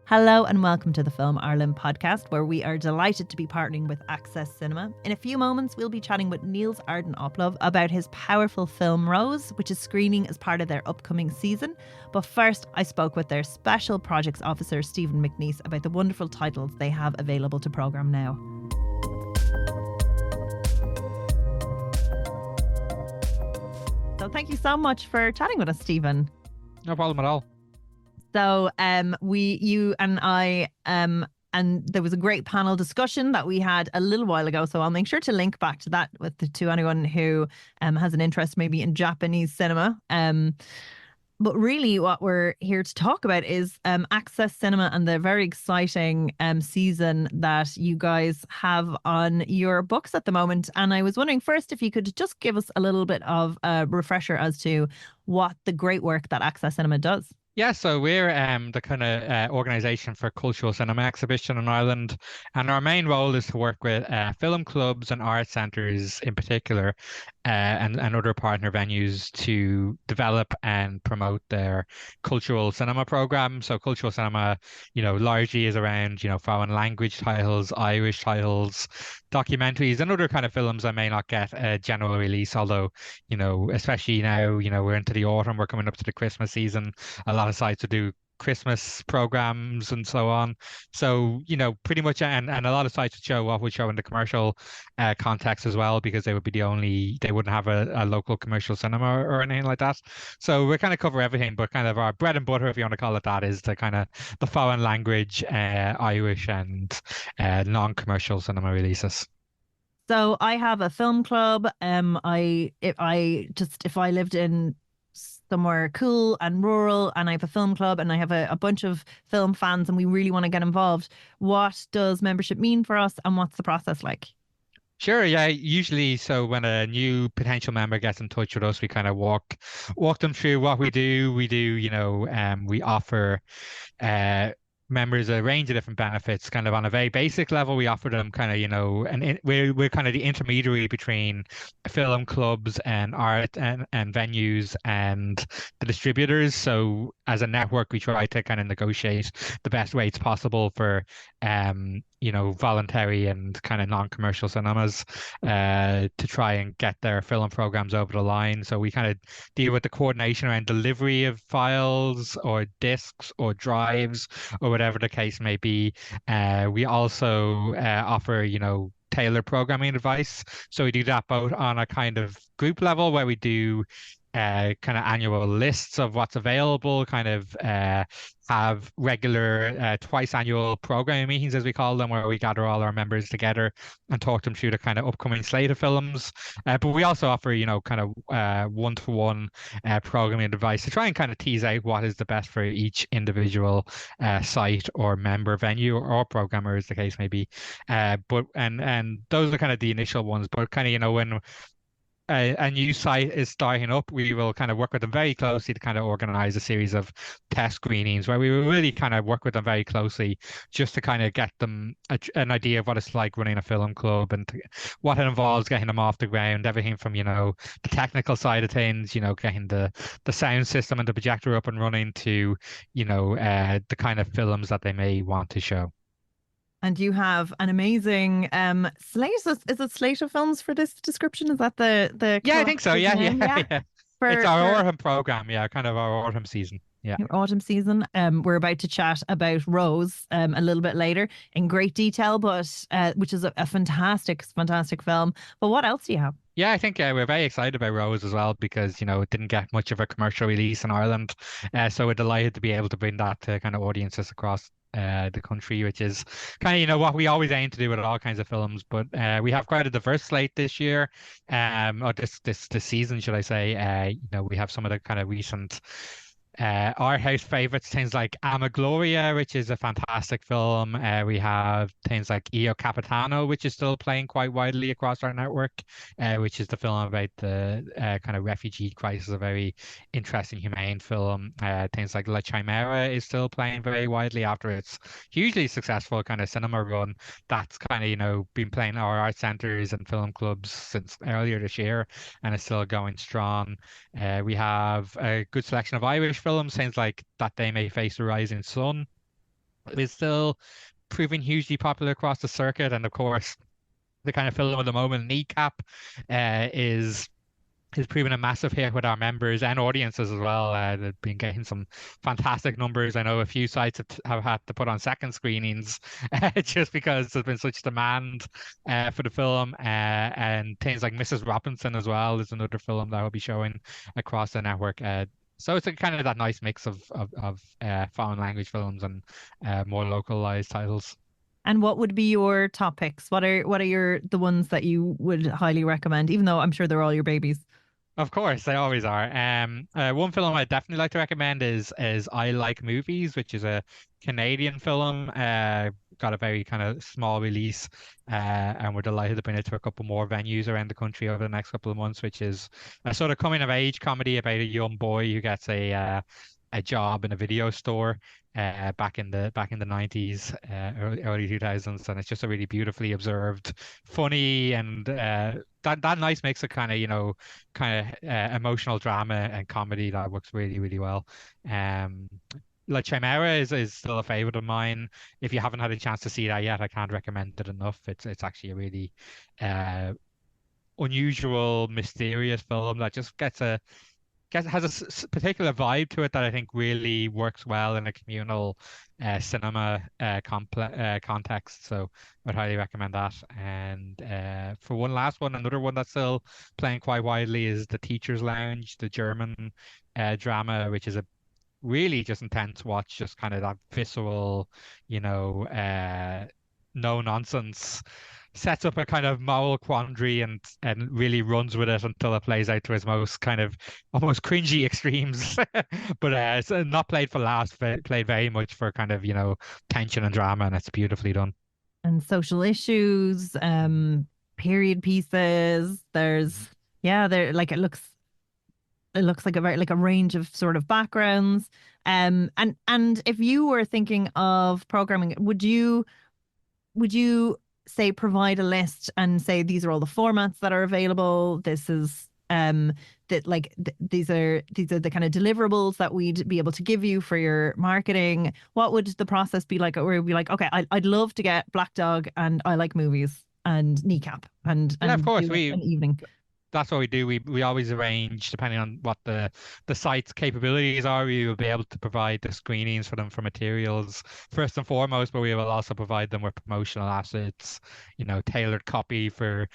Hello and welcome to the Film Ireland podcast, where we are delighted to be partnering with Access Cinema. In a few moments, we'll be chatting with Niels Arden Oplev about his powerful film Rose, which is screening as part of their upcoming season. But first, I spoke with their Special Projects Officer, Stephen McNeice, about the wonderful titles they have available to programme now. So thank you so much for chatting with us, Stephen. No problem at all. So you and I, and there was a great panel discussion that we had a little while ago. So I'll make sure to link back to that to anyone who has an interest maybe in Japanese cinema. But really what we're here to talk about is Access Cinema and the very exciting season that you guys have on your books at the moment. And I was wondering first if you could just give us a little bit of a refresher as to what the great work that Access Cinema does. Yeah, so we're the kind of organisation for cultural cinema exhibition in Ireland, and our main role is to work with film clubs and art centres in particular, and other partner venues to develop and promote their cultural cinema programme. So cultural cinema, largely is around, foreign language titles, Irish titles, documentaries, and other kind of films that may not get a general release. Although, especially now, we're into the autumn, we're coming up to the Christmas season. A lot of sites will do Christmas programs and so on. So, pretty much, and a lot of sites would show what would show in the commercial context as well, because they wouldn't have a local commercial cinema or anything like that. So we kind of cover everything, but kind of our bread and butter, if you want to call it that, is the kind of the foreign language, Irish and non-commercial cinema releases. So I have a film club. If I lived in somewhere cool and rural and I have a film club and I have a bunch of film fans and we really want to get involved, what does membership mean for us and what's the process like? Sure, yeah. Usually, so when a new potential member gets in touch with us, we kind of walk them through what we do. We offer members a range of different benefits. Kind of on a very basic level, we offer them kind of, we're kind of the intermediary between film clubs and art and venues and the distributors. So as a network, we try to kind of negotiate the best rates possible for voluntary and kind of non-commercial cinemas to try and get their film programs over the line. So we kind of deal with the coordination around delivery of files or discs or drives or whatever the case may be. We also offer, tailored programming advice. So we do that both on a kind of group level where we do kind of annual lists of what's available, kind of have regular twice annual programming meetings, as we call them, where we gather all our members together and talk them through the kind of upcoming slate of films. But we also offer, kind of one-to-one programming advice to try and kind of tease out what is the best for each individual site or member venue or programmer, as the case may be. But those are kind of the initial ones. But kind of, when a new site is starting up, we will kind of work with them very closely to kind of organize a series of test screenings where we will really kind of work with them very closely just to kind of get them an idea of what it's like running a film club and what it involves getting them off the ground, everything from, the technical side of things, getting the sound system and the projector up and running to, the kind of films that they may want to show. And you have an amazing slate. Is it slate of films for this description? Is that the Yeah, I think so. Yeah. It's our autumn program. Yeah, kind of our autumn season. Yeah. Your autumn season. We're about to chat about Rose a little bit later in great detail, but which is a fantastic film. But what else do you have? Yeah, I think we're very excited about Rose as well because, it didn't get much of a commercial release in Ireland. So we're delighted to be able to bring that to kind of audiences across the country, which is kind of, what we always aim to do with all kinds of films. But we have quite a diverse slate this year, or this season, should I say. We have some of the kind of recent art house favorites, things like Ama Gloria, which is a fantastic film. We have things like Io Capitano, which is still playing quite widely across our network, which is the film about the kind of refugee crisis, a very interesting, humane film. Things like La Chimera is still playing very widely after its hugely successful kind of cinema run. That's kind of, been playing our art centres and film clubs since earlier this year, and it's still going strong. We have a good selection of Irish films, things like That They May Face the Rising Sun, is still proving hugely popular across the circuit. And of course, the kind of film of the moment, Kneecap, is proven a massive hit with our members and audiences as well. They've been getting some fantastic numbers. I know a few sites have had to put on second screenings just because there's been such demand for the film. And things like Mrs. Robinson as well is another film that will be showing across the network. So it's a kind of that nice mix of foreign language films and more localized titles. And what would be your top picks? What are the ones that you would highly recommend, even though I'm sure they're all your babies? Of course, they always are. One film I definitely like to recommend is I Like Movies, which is a Canadian film. Got a very kind of small release, and we're delighted to bring it to a couple more venues around the country over the next couple of months, which is a sort of coming of age comedy about a young boy who gets a job in a video store back in the 90s, early 2000s, and it's just a really beautifully observed, funny, and that nice mix of kind of emotional drama and comedy that works really really well. Um, La Chimera is still a favorite of mine. If you haven't had a chance to see that yet, I can't recommend it enough. It's actually a really uh, unusual, mysterious film that just has a particular vibe to it that I think really works well in a communal cinema context. So I'd highly recommend that. And for one last one, another one that's still playing quite widely is The Teacher's Lounge, the German drama, which is a really just intense watch, just kind of that visceral, no nonsense, sets up a kind of moral quandary and really runs with it until it plays out to its most kind of almost cringy extremes. But it's not played for laughs, played very much for kind of, tension and drama, and it's beautifully done. And social issues, period pieces. Mhm. Yeah, there like it looks like a very like a range of sort of backgrounds. And if you were thinking of programming, would you say provide a list and say these are all the formats that are available? This is that like these are the kind of deliverables that we'd be able to give you for your marketing. What would the process be like? Or would be like, okay, I'd love to get Black Dog and I Like Movies and Kneecap and Yeah, of course. do an evening. That's what we do. We always arrange, depending on what the site's capabilities are, we will be able to provide the screenings for them for materials first and foremost, but we will also provide them with promotional assets, tailored copy for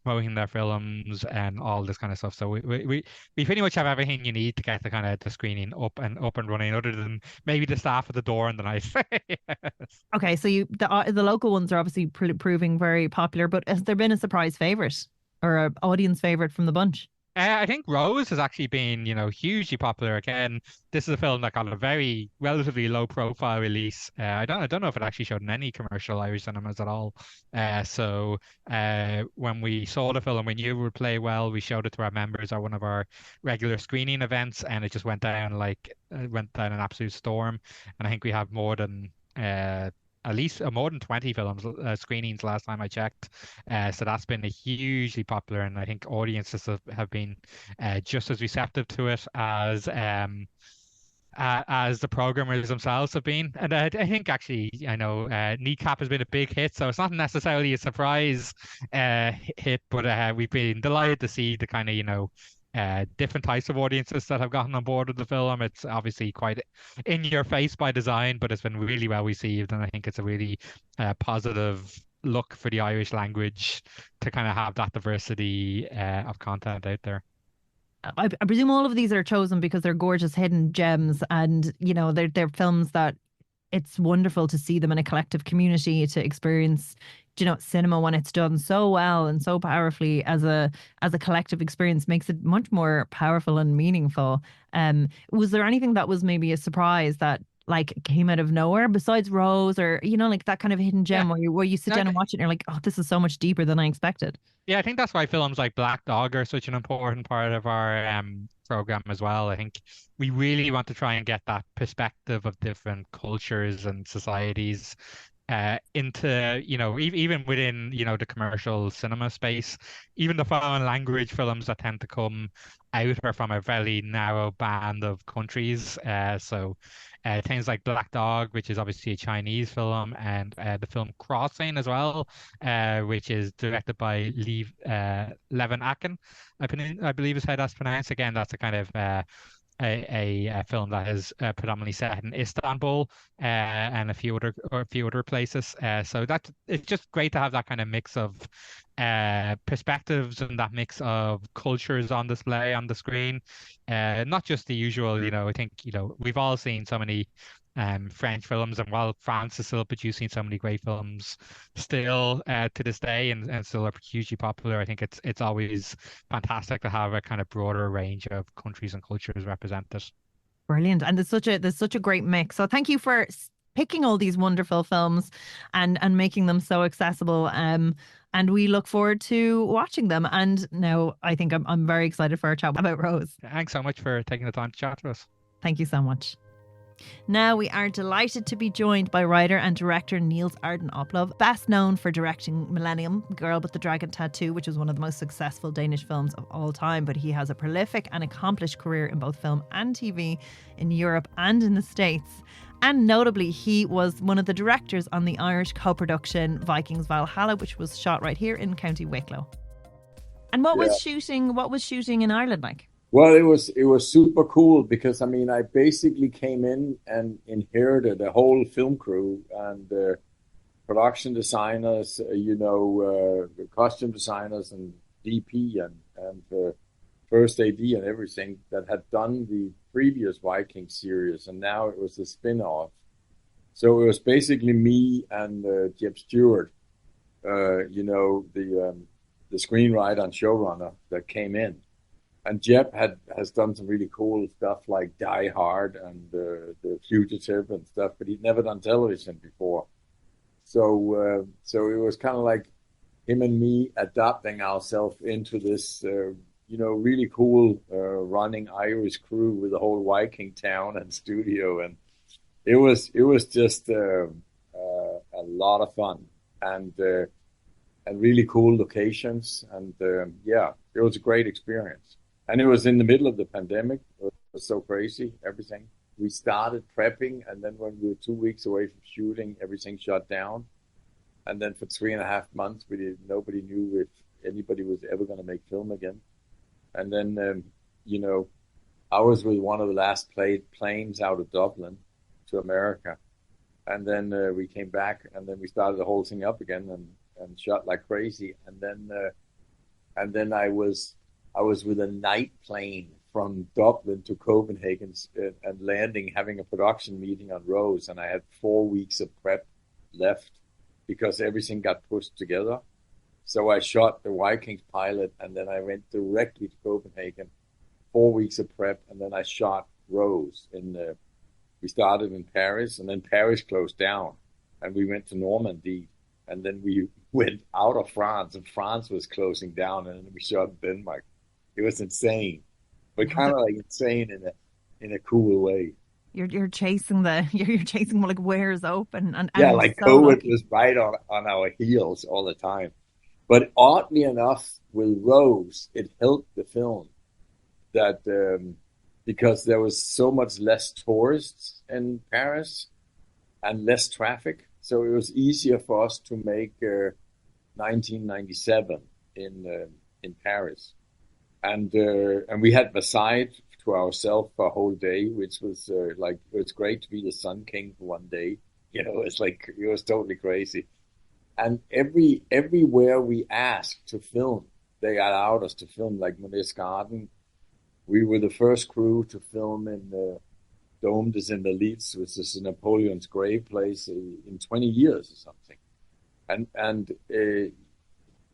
promoting their films and all this kind of stuff. So we pretty much have everything you need to get the kind of the screening up and running, other than maybe the staff at the door and the night. Yes. Okay, so the local ones are obviously proving very popular, but has there been a surprise favorite or an audience favorite from the bunch? I think Rose has actually been, hugely popular again. This is a film that got a very relatively low profile release. I don't know if it actually showed in any commercial Irish cinemas at all. So when we saw the film, we knew it would play well. We showed it to our members at one of our regular screening events, and it just went down an absolute storm. And I think we have more than at least more than 20 films screenings last time I checked. So that's been a hugely popular, and I think audiences have been just as receptive to it as the programmers themselves have been. And I think actually, I know Kneecap has been a big hit, so it's not necessarily a surprise hit, but we've been delighted to see the kind of, different types of audiences that have gotten on board with the film. It's obviously quite in your face by design, but it's been really well received, and I think it's a really positive look for the Irish language to kind of have that diversity of content out there. I presume all of these are chosen because they're gorgeous hidden gems, and they're films that it's wonderful to see them in a collective community to experience, cinema when it's done so well and so powerfully as a collective experience makes it much more powerful and meaningful. Was there anything that was maybe a surprise that like came out of nowhere besides Rose, or like that kind of hidden Yeah. gem where you sit No, down and watch it and you're like, oh, this is so much deeper than I expected? Yeah, I think that's why films like Black Dog are such an important part of our program as well. I think we really want to try and get that perspective of different cultures and societies into, even within, the commercial cinema space, even the foreign language films that tend to come out are from a very narrow band of countries. So things like Black Dog, which is obviously a Chinese film, and the film Crossing as well, which is directed by Levin Akin, I believe is how that's pronounced. Again, that's a kind of a film that is predominantly set in Istanbul and a few other places. So that it's just great to have that kind of mix of perspectives and that mix of cultures on display on the screen. Not just the usual, I think, we've all seen so many French films, and while France is still producing so many great films still to this day and still are hugely popular, I think it's always fantastic to have a kind of broader range of countries and cultures represented. Brilliant. And there's such a great mix. So thank you for picking all these wonderful films and making them so accessible. And we look forward to watching them. And now I think I'm very excited for our chat about Rose. Thanks so much for taking the time to chat to us. Thank you so much. Now we are delighted to be joined by writer and director Niels Arden Oplev, best known for directing Millennium, Girl with the Dragon Tattoo, which was one of the most successful Danish films of all time. But he has a prolific and accomplished career in both film and TV in Europe and in the States. And notably, he was one of the directors on the Irish co-production Vikings Valhalla, which was shot right here in County Wicklow. And what was shooting in Ireland like? Well, it was super cool because I basically came in and inherited a whole film crew and production designers, costume designers and DP and first AD and everything that had done the previous Viking series, and now it was a spin-off. So it was basically me and Jeb Stewart, the screenwriter and showrunner that came in. And Jeb has done some really cool stuff like Die Hard and The Fugitive and stuff, but he'd never done television before. So it was kind of like him and me adapting ourselves into this, really cool running Irish crew with the whole Viking town and studio, and it was just a lot of fun and really cool locations, and it was a great experience. And it was in the middle of the pandemic. It was so crazy, everything. We started prepping, and then when we were 2 weeks away from shooting, everything shut down. And then for 3.5 months, nobody knew if anybody was ever going to make film again. And then, I was with one of the last planes out of Dublin to America. And then we came back, and then we started the whole thing up again and shot like crazy. And then I was with a night plane from Dublin to Copenhagen and landing, having a production meeting on Rose. And I had 4 weeks of prep left because everything got pushed together. So I shot the Vikings pilot, and then I went directly to Copenhagen, 4 weeks of prep. And then I shot Rose we started in Paris, and then Paris closed down, and we went to Normandy. And then we went out of France, and France was closing down, and then we shot in Denmark. It was insane, but kind of like insane in a cool way. You're chasing you're chasing like where's open and like so COVID was right on our heels all the time. But oddly enough, with Rose, it helped the film that because there was so much less tourists in Paris and less traffic, so it was easier for us to make 1997 in Paris. And we had Versailles to ourselves for a whole day, which was it was great to be the Sun King for one day. It's like, it was totally crazy. And everywhere we asked to film, they allowed us to film, like McNeice Garden. We were the first crew to film in the Dôme des Invalides, which is Napoleon's grave place, in 20 years or something. And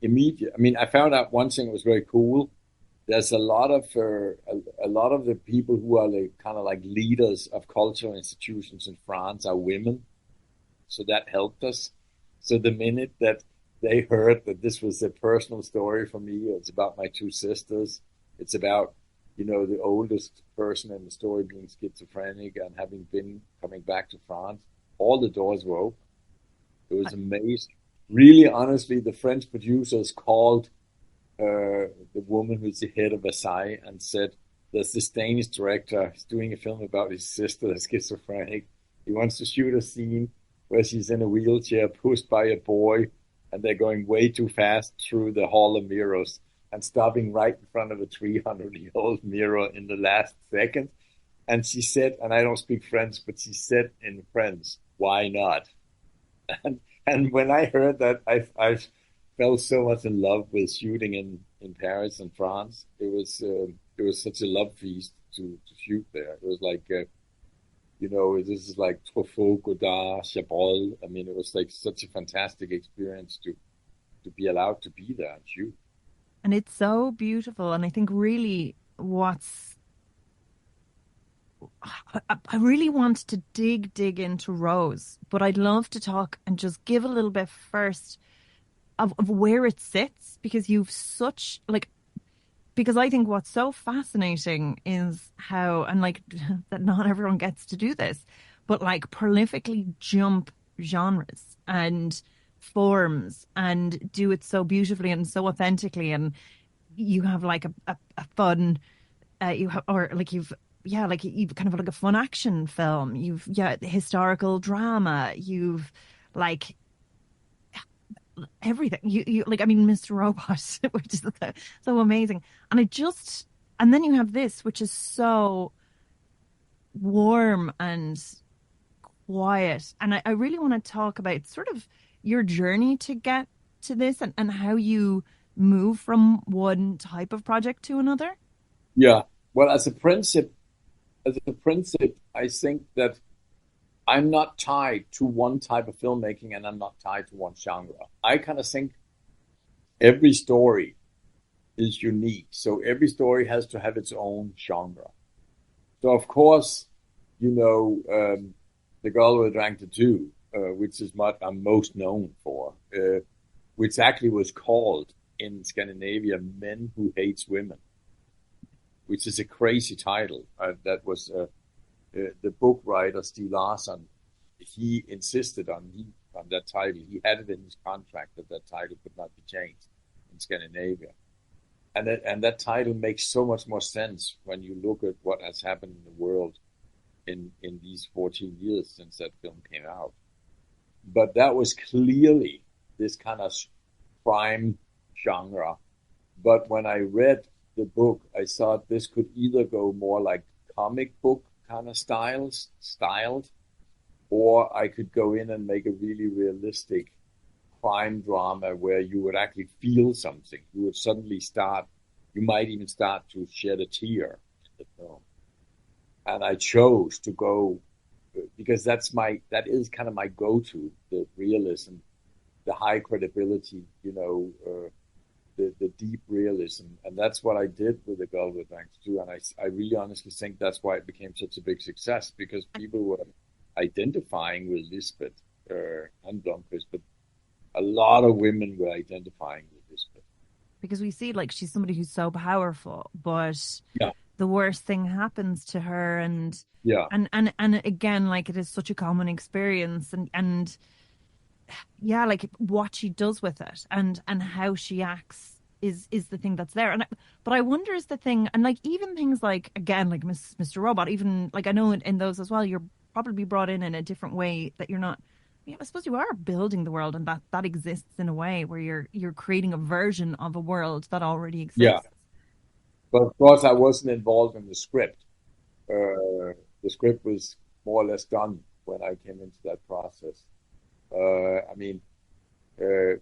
immediately, I found out one thing that was very cool. There's a lot of the people who are kind of like leaders of cultural institutions in France are women, so that helped us. So the minute that they heard that this was a personal story for me, it's about my two sisters. It's about the oldest person in the story being schizophrenic and having been coming back to France. All the doors were open. It was amazing. Really, honestly, the French producers called the woman who's the head of Versailles and said, there's this Danish director. He's doing a film about his sister that's schizophrenic. He wants to shoot a scene where she's in a wheelchair pushed by a boy, and they're going way too fast through the Hall of Mirrors and stopping right in front of a 300-year-old mirror in the last second. And she said, and I don't speak French, but she said in French, "Why not?" And when I heard that, I fell so much in love with shooting in Paris and France. It was such a love feast to shoot there. It was like, this is like Truffaut, Godard, Chabrol. I mean, it was like such a fantastic experience to be allowed to be there and shoot. And it's so beautiful. And I think really I really want to dig into Rose, but I'd love to talk and just give a little bit first of where it sits, because you've such because I think what's so fascinating is how, and like that not everyone gets to do this, but like prolifically jump genres and forms and do it so beautifully and so authentically. And you have like a fun, you have, or like you've kind of like a fun action film. You've historical drama. You've like everything. You like, I mean, Mr. Robot, which is so amazing. And then you have this, which is so warm and quiet. And I really want to talk about sort of your journey to get to this, and how you move from one type of project to another. Yeah. Well, as a principle, I think that I'm not tied to one type of filmmaking, and I'm not tied to one genre. I kind of think every story is unique. So every story has to have its own genre. So of course, The Girl Who Drank the Dew, which is what I'm most known for, which actually was called in Scandinavia Men Who Hates Women, which is a crazy title. That was the book writer, Stieg Larsson. He insisted on that title. He had it in his contract that title could not be changed in Scandinavia. And that title makes so much more sense when you look at what has happened in the world in these 14 years since that film came out. But that was clearly this kind of crime genre. But when I read the book, I thought this could either go more like comic book kind of styled, or I could go in and make a really realistic crime drama where you would actually feel something. You might even start to shed a tear in the film. And I chose to go because that is kind of my go-to, the realism, the high credibility, the deep realism. And that's what I did with The Girl with Drank the Dew. And I really honestly think that's why it became such a big success, because people were identifying with Lisbeth and Blomqvist, but a lot of women were identifying with Lisbeth. Because we see like she's somebody who's so powerful, but the worst thing happens to her, and again, like it is such a common experience, and like what she does with it and how she acts is the thing that's there. But I wonder is the thing, and like even things like, again, like Mr. Robot, even like I know in those as well, you're probably brought in a different way that you're not. I suppose you are building the world, and that exists in a way where you're creating a version of a world that already exists. Yeah, but of course I wasn't involved in the script. The script was more or less done when I came into that process.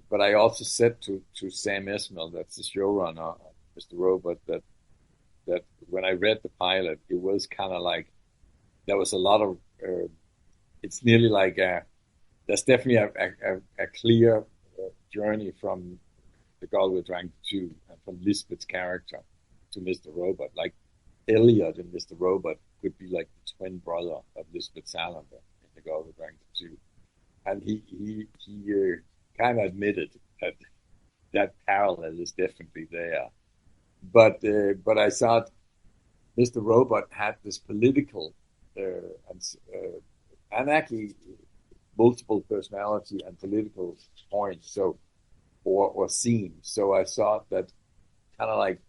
But I also said to Sam Esmail, that's the showrunner, Mr. Robot, that when I read the pilot, it was kind of like there was a lot of. It's nearly like there's definitely a clear journey from The Girl Who Drank the Dew and from Lisbeth's character to Mr. Robot. Like Elliot in Mr. Robot could be like the twin brother of Lisbeth Salander in The Girl Who Drank the Dew. And he kind of admitted that parallel is definitely there. But I thought Mr. Robot had this political and actually multiple personality and political points, or themes. So I thought that kind of like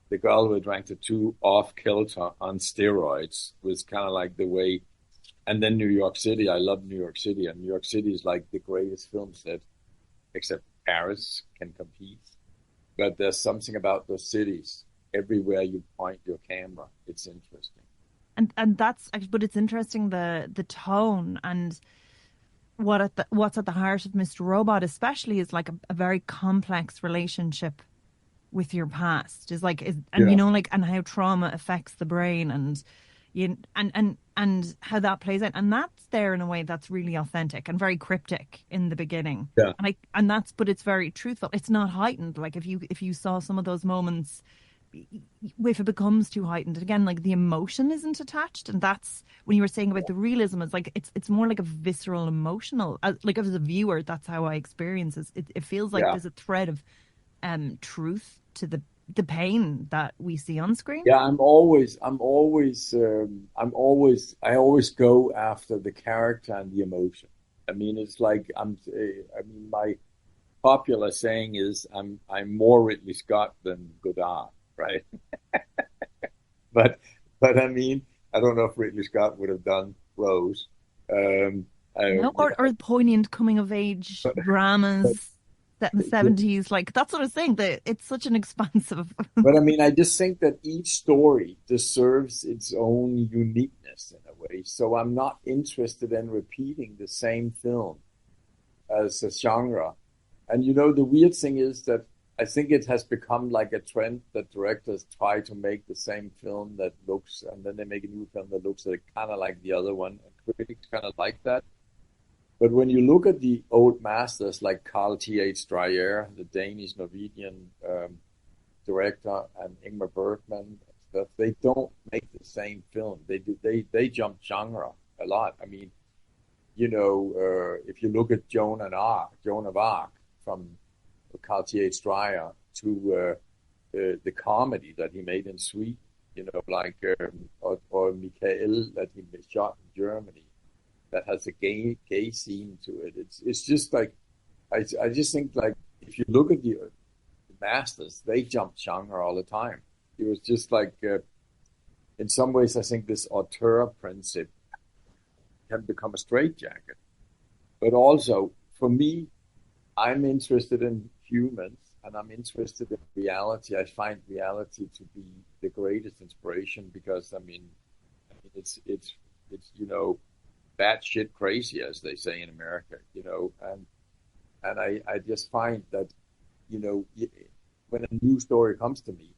the girl who drank the two off kilter on steroids was kind of like the way. And then New York City. I love New York City, and New York City is like the greatest film set, except Paris can compete. But there's something about those cities. Everywhere you point your camera, it's interesting. And that's but it's interesting the tone and what's at the heart of Mr. Robot, especially, is like a very complex relationship with your past. Is like and Yeah. like, and how trauma affects the brain, and and how that plays out, and that's there in a way that's really authentic and very cryptic in the beginning. Yeah. And that's, but it's very truthful. It's not heightened. Like if you saw some of those moments, if it becomes too heightened again, like the emotion isn't attached, and that's when you were saying about the realism. It's like it's more like a visceral, emotional. Like as a viewer, that's how I experience it. It feels like there's a thread of truth to the pain that we see on screen. Yeah, I always go after the character and the emotion. I mean, it's like I mean, my popular saying is I'm more Ridley Scott than Godard, right? but I mean, I don't know if Ridley Scott would have done Rose. No, or poignant coming of age dramas set in the 70s. Like, that's what I was saying, that it's such an expansive. But I mean, I just think that each story deserves its own uniqueness in a way. So I'm not interested in repeating the same film as a genre. And the weird thing is that I think it has become like a trend that directors try to make the same film that looks, and then they make a new film that looks like kind of like the other one. And critics kind of like that. But when you look at the old masters like Carl Th. Dreyer, the Danish Norwegian director, and Ingmar Bergman and stuff, they don't make the same film. They jump genre a lot. I mean, if you look at Joan of Arc from Carl Th. Dreyer to the comedy that he made in Sweden, like or Michael that he shot in Germany, that has a gay scene to it. It's just like I just think, like, if you look at the masters, they jump genre all the time. It was just like in some ways I think this auteur principle can become a straitjacket. But also for me, I'm interested in humans and I'm interested in reality. I find reality to be the greatest inspiration because I mean it's batshit crazy, as they say in America, and I just find that, when a new story comes to me,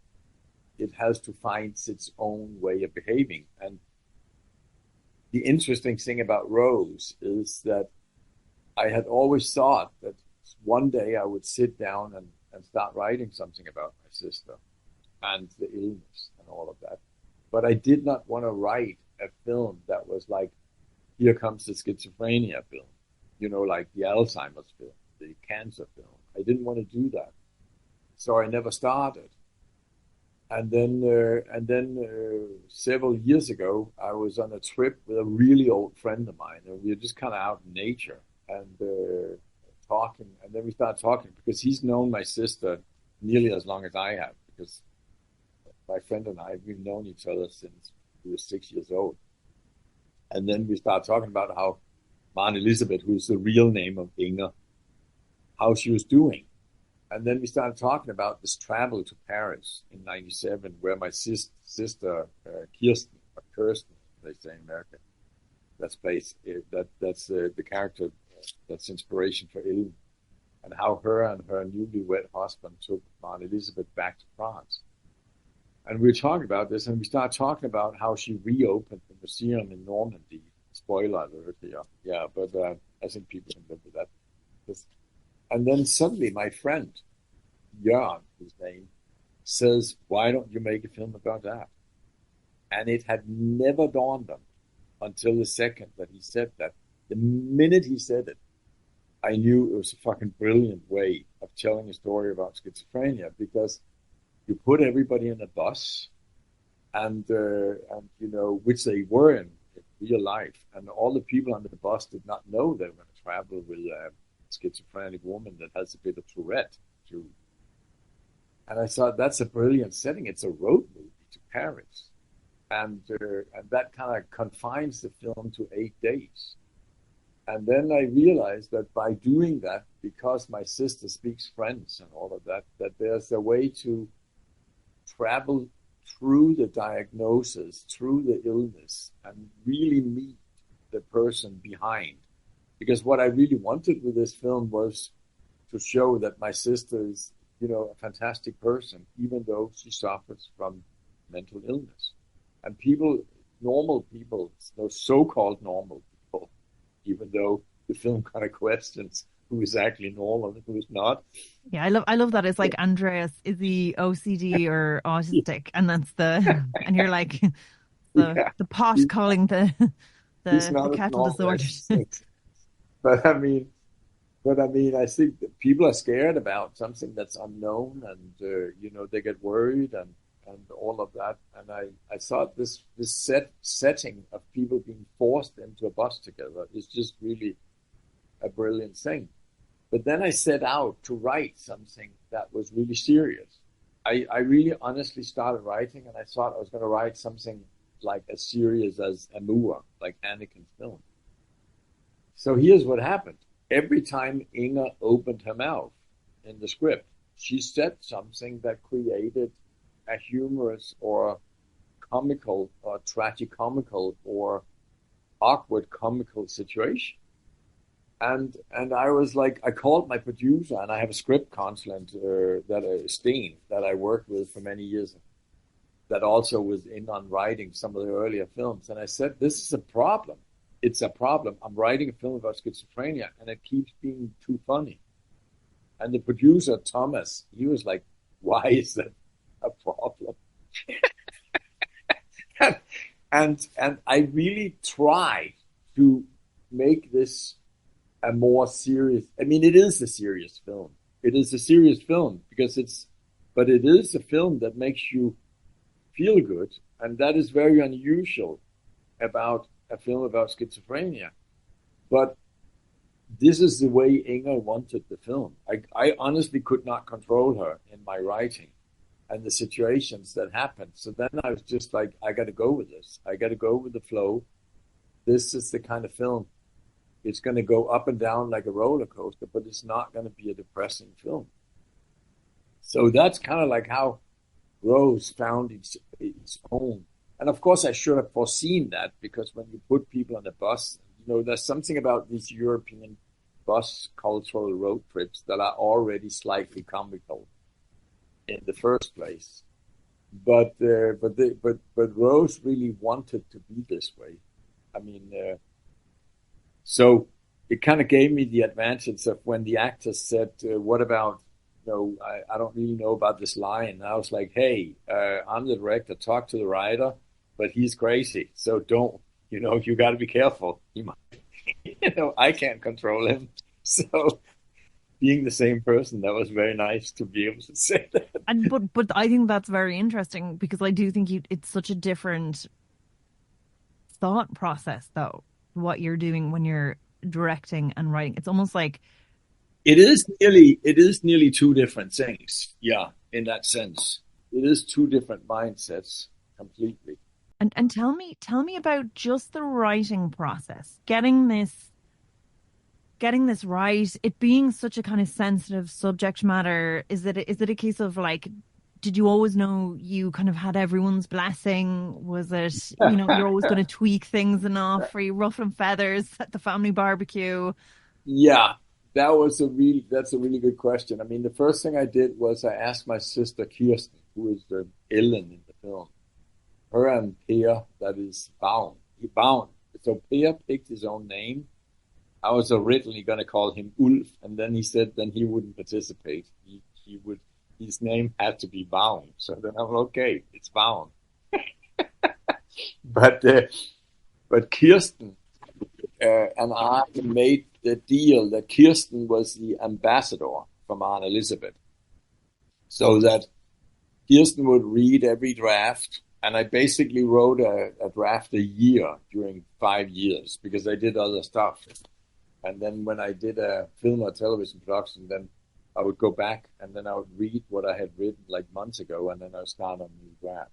it has to find its own way of behaving. And the interesting thing about Rose is that I had always thought that one day I would sit down and start writing something about my sister and the illness and all of that. But I did not want to write a film that was like, here comes the schizophrenia film, like the Alzheimer's film, the cancer film. I didn't want to do that. So I never started. And then several years ago, I was on a trip with a really old friend of mine, and we were just kind of out in nature and talking. And then we started talking because he's known my sister nearly as long as I have, because my friend and I, we've known each other since we were 6 years old. And then we started talking about how Maren Elisabeth, who's the real name of Inger, how she was doing. And then we started talking about this travel to Paris in '97, where my sister Kirsten, or Kirsten, they say in America, that's the character that's inspiration for Ilm, and how her and her newlywed husband took Maren Elisabeth back to France. And we were talking about this, and we started talking about how she reopened the museum in Normandy. Spoiler alert here. Yeah, but I think people can live with that. And then suddenly my friend, Jörn, his name, says, why don't you make a film about that? And it had never dawned on me until the second that he said that. The minute he said it, I knew it was a fucking brilliant way of telling a story about schizophrenia, because you put everybody in a bus, and which they were in real life, and all the people on the bus did not know they were going to travel with a schizophrenic woman that has a bit of Tourette too. And I thought, that's a brilliant setting. It's a road movie to Paris. And that kind of confines the film to 8 days. And then I realized that by doing that, because my sister speaks French and all of that, that there's a way to travel through the diagnosis, through the illness, and really meet the person behind. Because what I really wanted with this film was to show that my sister is, a fantastic person, even though she suffers from mental illness. And people, normal people, so-called normal people, even though the film kind of questions who is actually normal and who is not. Yeah, I love that. It's like, Andreas, is he OCD or autistic? And that's and you're like the pot calling the kettle disordered. But I mean, I think that people are scared about something that's unknown, and they get worried and all of that. And I thought this setting of people being forced into a bus together is just really a brilliant thing. But then I set out to write something that was really serious. I really honestly started writing, and I thought I was going to write something like as serious as Amour, like Anakin's film. So here's what happened. Every time Inger opened her mouth in the script, she said something that created a humorous or comical or tragicomical or awkward comical situation. And I was like, I called my producer, and I have a script consultant, Steen, that I worked with for many years, that also was in on writing some of the earlier films. And I said, this is a problem. It's a problem. I'm writing a film about schizophrenia, and it keeps being too funny. And the producer, Thomas, he was like, why is that a problem? and I really tried to make this a more serious. I mean, it is a serious film. It is a serious film but it is a film that makes you feel good, and that is very unusual about a film about schizophrenia. But this is the way Inger wanted the film. I honestly could not control her in my writing and the situations that happened. So then I was just like, I got to go with this. I got to go with the flow. This is the kind of film. It's going to go up and down like a roller coaster, but it's not going to be a depressing film. So that's kind of like how Rose found its own. And of course, I should have foreseen that, because when you put people on a bus, there's something about these European bus cultural road trips that are already slightly comical in the first place. But Rose really wanted to be this way. I mean, so it kind of gave me the advantage of when the actors said, what about, I don't really know about this line. And I was like, hey, I'm the director, talk to the writer, but he's crazy. So don't, you got to be careful. He might, I can't control him. So being the same person, that was very nice to be able to say that. And but I think that's very interesting, because I do think it's such a different thought process, though, what you're doing when you're directing and writing. It's almost like it is nearly two different things. Yeah, in that sense, it is two different mindsets completely. And tell me about just the writing process, getting this right, it being such a kind of sensitive subject matter. Is it a case of like, did you always know you kind of had everyone's blessing? Was it, you're always going to tweak things enough? Are you ruffling feathers at the family barbecue? Yeah, that's a really good question. I mean, the first thing I did was I asked my sister Kirsten, who is the Ellen in the film, her and Per, that is Bound. So Per picked his own name. I was originally going to call him Ulf, and then he said then he wouldn't participate. He would. His name had to be Bound. So then I'm okay. It's Bound. But Kirsten and I made the deal that Kirsten was the ambassador from Aunt Elizabeth, so that Kirsten would read every draft, and I basically wrote a draft a year during 5 years, because I did other stuff. And then when I did a film or television production, then I would go back and then I would read what I had written like months ago, and then I would start on a new draft.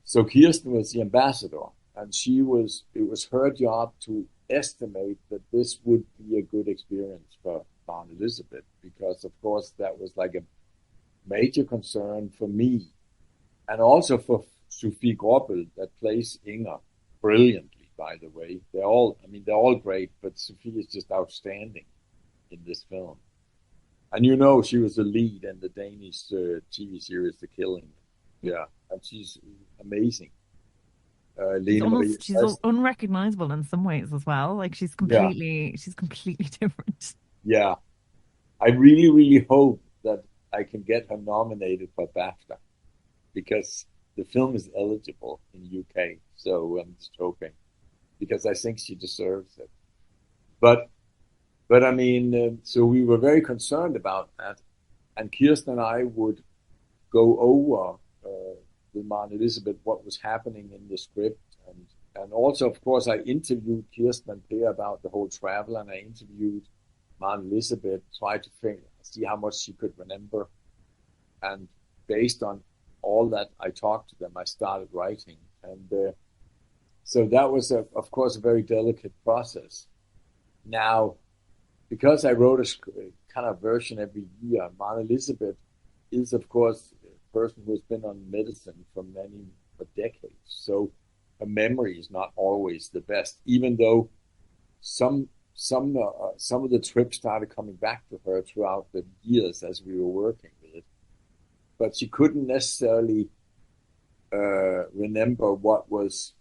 So Kirsten was the ambassador, and it was her job to estimate that this would be a good experience for Mount Elizabeth, because of course that was like a major concern for me, and also for Sofie Gråbøl, that plays Inger brilliantly, by the way. They're all great, but Sofie is just outstanding in this film. And she was the lead in the Danish TV series The Killing. Yeah, and she's amazing. She's unrecognizable in some ways as well. Like she's completely different. Yeah, I really, really hope that I can get her nominated for BAFTA, because the film is eligible in UK. So I'm just hoping, because I think she deserves it. But I mean, so we were very concerned about that, and Kirsten and I would go over with Mount Elizabeth what was happening in the script, and also, of course, I interviewed Kirsten and Per about the whole travel, and I interviewed Mount Elizabeth, tried to see how much she could remember, and based on all that, I talked to them. I started writing, and so that was, of course, a very delicate process. Now, because I wrote a kind of version every year, Mount Elizabeth is, of course, a person who has been on medicine for decades. So her memory is not always the best, even though some of the trips started coming back to her throughout the years as we were working with it. But she couldn't necessarily remember what was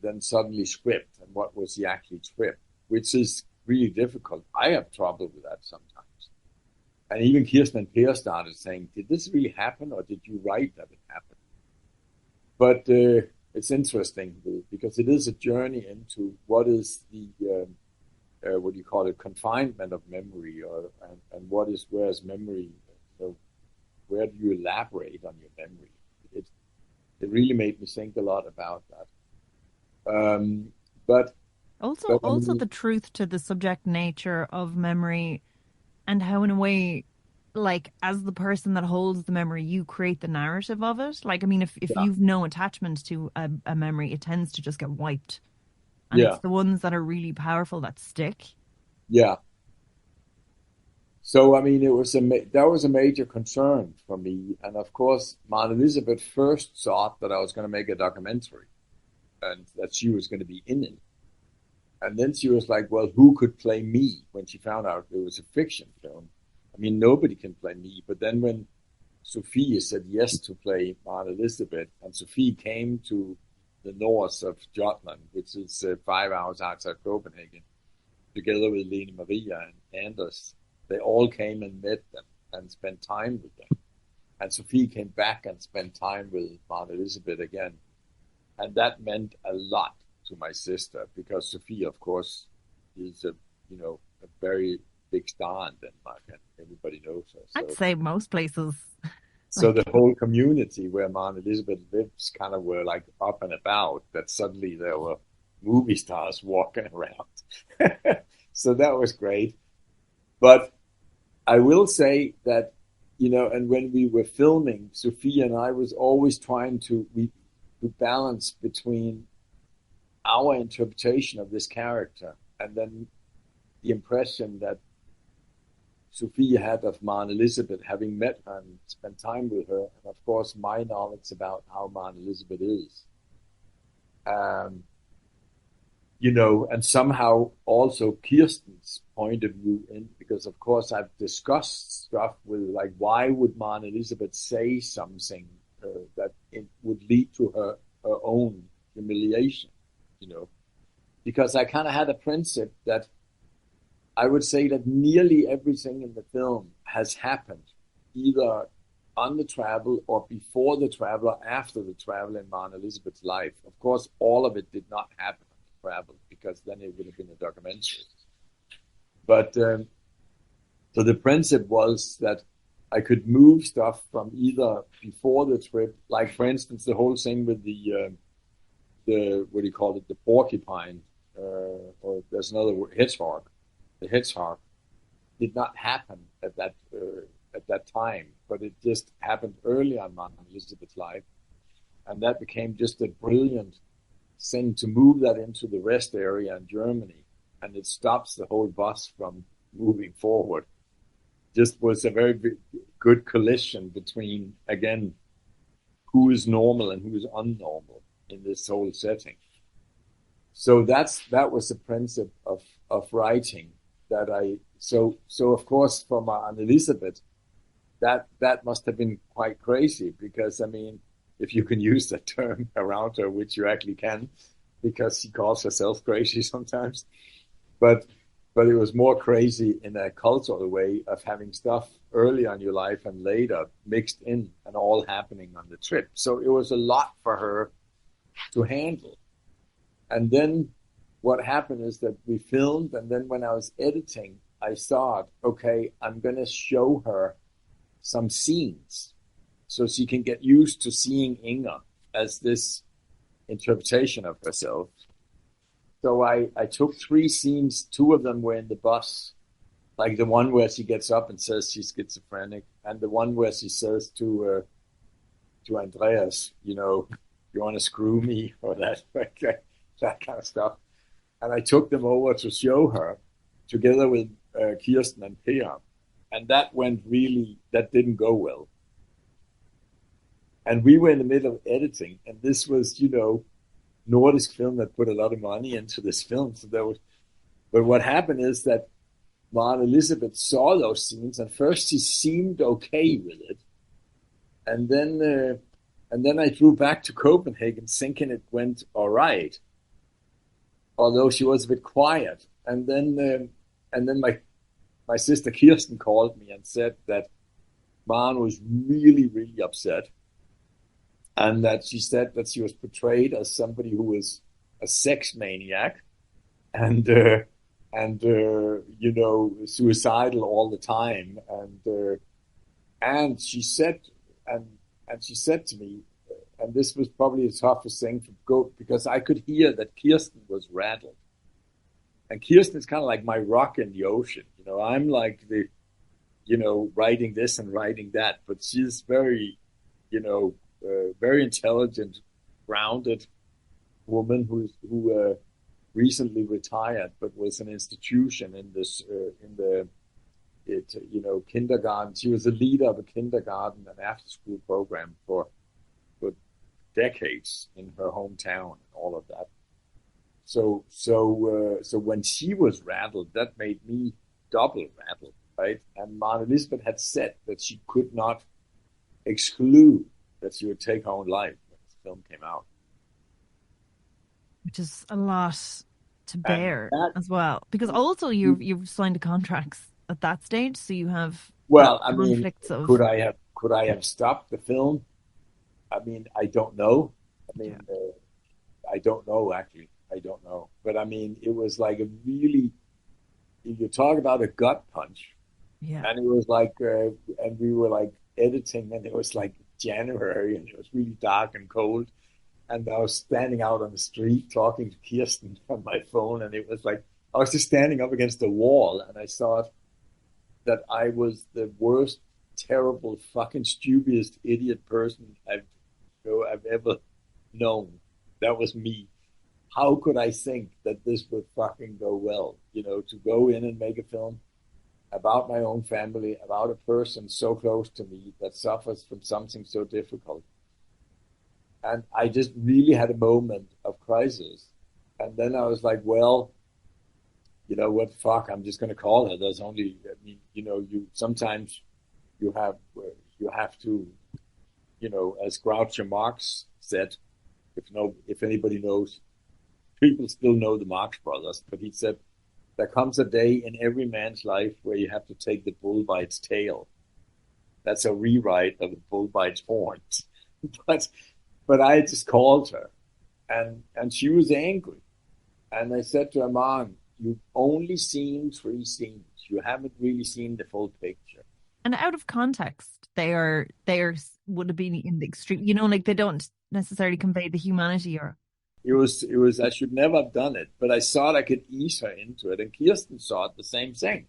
then suddenly script and what was the actual trip, which is really difficult. I have trouble with that sometimes. And even Kirsten and Per started saying, did this really happen, or did you write that it happened? But it's interesting, because it is a journey into what is the, what do you call it, confinement of memory, and where is memory, where do you elaborate on your memory? It really made me think a lot about that. But also the truth to the subject nature of memory, and how in a way, like as the person that holds the memory, you create the narrative of it. Like, I mean, if you've no attachment to a memory, it tends to just get wiped. And it's the ones that are really powerful that stick. Yeah. So, I mean, that was a major concern for me. And of course, Mount Elizabeth first thought that I was going to make a documentary and that she was going to be in it. And then she was like, well, who could play me, when she found out it was a fiction film? I mean, nobody can play me. But then when Sofie said yes to play Mount Elizabeth, and Sofie came to the north of Jutland, which is 5 hours outside Copenhagen, together with Lene Maria and Anders, they all came and met them and spent time with them. And Sofie came back and spent time with Mount Elizabeth again. And that meant a lot to my sister, because Sofie, of course, is a very big star in Denmark, and everybody knows her. So, I'd say most places. So the whole community where Mount Elizabeth lives kind of were like up and about, that suddenly there were movie stars walking around. So that was great. But I will say that, and when we were filming, Sofie and I was always trying to balance between our interpretation of this character and then the impression that Sofie had of Mount Elizabeth, having met her and spent time with her, and of course my knowledge about how Mount Elizabeth is. And somehow also Kirsten's point of view, because of course I've discussed stuff with, like, why would Mount Elizabeth say something that it would lead to her own humiliation, because I kind of had a principle that I would say that nearly everything in the film has happened either on the travel or before the travel or after the travel in Mount Elizabeth's life. Of course, all of it did not happen on the travel, because then it would have been a documentary. But so the principle was that I could move stuff from either before the trip, like for instance the whole thing with the what do you call it, the porcupine, or there's another word, hedgehog, the hedgehog, did not happen at that time, but it just happened early on Elizabeth's life, and that became just a brilliant thing to move that into the rest area in Germany, and it stops the whole bus from moving forward. Just was a very good collision between, again, who is normal and who is unnormal in this whole setting. So that was the principle of writing that so of course for my Aunt Elizabeth, that must have been quite crazy, because I mean, if you can use that term around her, which you actually can, because she calls herself crazy sometimes, but it was more crazy in a cultural way of having stuff early in your life and later mixed in and all happening on the trip. So it was a lot for her to handle. And then what happened is that we filmed, and then when I was editing, I thought, okay, I'm going to show her some scenes so she can get used to seeing Inger as this interpretation of herself. So I took 3 scenes. 2 of them were in the bus, like the one where she gets up and says she's schizophrenic, and the one where she says to Andreas, you want to screw me, or that kind of stuff. And I took them over to show her together with Kirsten and Per. And that didn't go well. And we were in the middle of editing, and this was, Nordic film that put a lot of money into this film. So but what happened is that Aunt Elizabeth saw those scenes, and first she seemed okay with it. And then I flew back to Copenhagen thinking it went all right, although she was a bit quiet. And then my sister Kirsten called me and said that Maren was really, really upset, and that she said that she was portrayed as somebody who was a sex maniac and suicidal all the time. And she said to me, and this was probably the toughest thing to go, because I could hear that Kirsten was rattled. And Kirsten is kind of like my rock in the ocean. I'm like the, writing this and writing that, but she's very, very intelligent, grounded woman who recently retired, but was an institution in this kindergarten. She was a leader of a kindergarten and after school program for decades in her hometown and all of that. So when she was rattled, that made me double rattled, right? And Aunt Elizabeth had said that she could not exclude that she would take her own life when this film came out. Which is a lot to bear as well, because also you've signed contracts at that stage, so you have conflicts of. Could I have stopped the film? I mean, I don't know. I don't know, actually. I don't know. But I mean, it was like a really, you talk about a gut punch. Yeah. And it was like, and we were like editing, and it was like January, and it was really dark and cold. And I was standing out on the street talking to Kirsten on my phone, and it was like, I was just standing up against the wall, and I thought that I was the worst, terrible, fucking stupidest idiot person I've ever known. That was me. How could I think that this would fucking go well? To go in and make a film about my own family, about a person so close to me that suffers from something so difficult. And I just really had a moment of crisis. And then I was like, well, what the fuck? I'm just going to call her. There's only, sometimes you have to, as Groucho Marx said, if anybody knows, people still know the Marx Brothers, but he said, there comes a day in every man's life where you have to take the bull by its tail. That's a rewrite of the bull by its horns. But I just called her, and she was angry. And I said to her, Mom, you've only seen 3 scenes. You haven't really seen the full picture. And out of context, they would have been in the extreme, like they don't necessarily convey the humanity or. It was, I should never have done it, but I thought I could ease her into it. And Kirsten thought the same thing.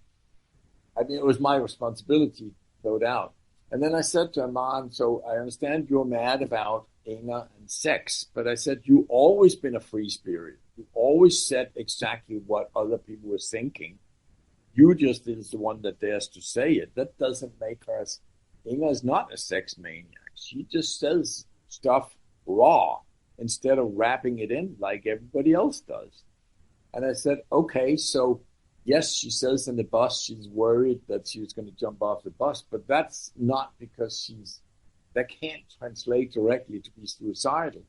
I mean, it was my responsibility, no doubt. And then I said to Aman, so I understand you're mad about Inger and sex, but I said, you've always been a free spirit. You always said exactly what other people were thinking. You just is the one that dares to say it. That doesn't make her, Inger is not a sex maniac. She just says stuff raw instead of wrapping it in like everybody else does. And I said, okay, so yes, she says in the bus she's worried that she was going to jump off the bus, but that's not because that can't translate directly to be suicidal.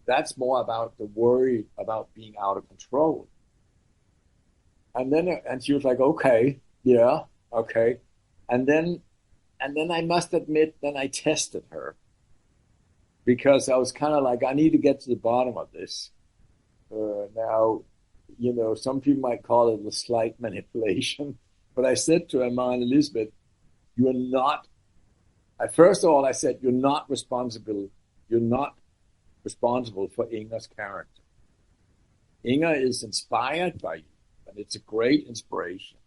That's more about the worry about being out of control. And she was like, okay, yeah, okay. And then I must admit, then I tested her because I was kind of like, I need to get to the bottom of this. Now, some people might call it a slight manipulation, but I said to Emma and Elizabeth, you're not, first of all, I said, you're not responsible for Inger's character. Inger is inspired by you, and it's a great inspiration.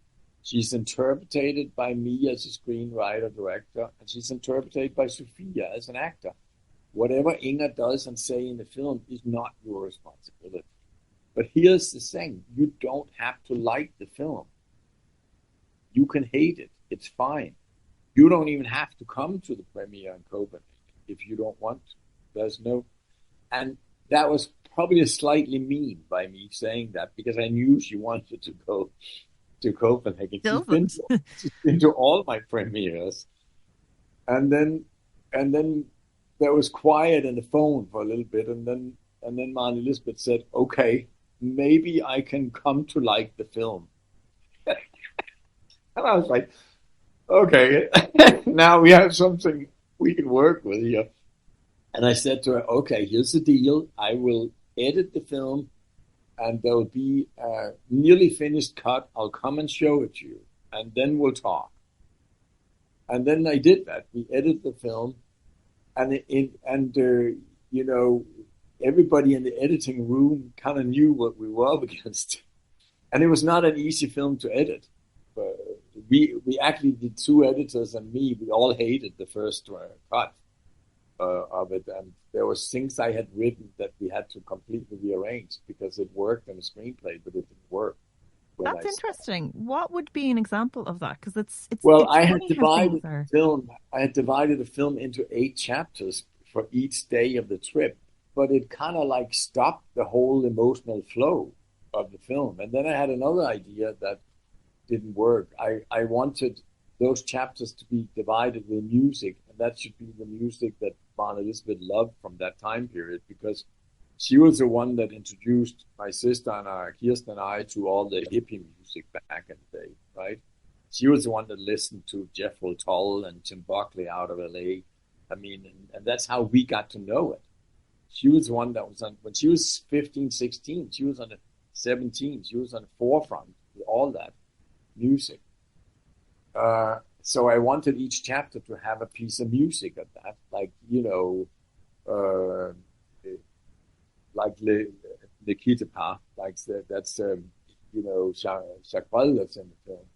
She's interpreted by me as a screenwriter, director, and she's interpreted by Sofia as an actor. Whatever Inger does and say in the film is not your responsibility. But here's the thing, you don't have to like the film. You can hate it, it's fine. You don't even have to come to the premiere in Copenhagen if you don't want to. And that was probably slightly mean by me saying that because I knew she wanted to go to Copenhagen. She's been to all my premieres. And then there was quiet in the phone for a little bit, and then Maren Elizabeth said, okay, maybe I can come to like the film. And I was like, okay, now we have something we can work with here. And I said to her, okay, here's the deal. I will edit the film and there'll be a nearly finished cut. I'll come and show it to you and then we'll talk. And then I did that. We edited the film and everybody in the editing room kind of knew what we were up against. And it was not an easy film to edit. We actually did two editors and me. We all hated the first cut of it. And there was things I had written that we had to completely rearrange because it worked in the screenplay, but it didn't work. That's interesting. What would be an example of that? Because it's I had divided the film. I had divided the film into 8 chapters for each day of the trip, but it kind of like stopped the whole emotional flow of the film. And then I had another idea that didn't work. I wanted those chapters to be divided with music, and that should be the music that Maren Elizabeth loved from that time period, because she was the one that introduced my sister and Kirsten and I to all the hippie music back in the day, right? She was the one that listened to Jethro Tull and Tim Buckley out of LA. I mean, and that's how we got to know it. She was the one that was on, when she was 15, 16, she was on the 17, she was on the forefront with all that music. So I wanted each chapter to have a piece of music of that, like, like Le Quitte Pas, like that's Chakrel that's in the film,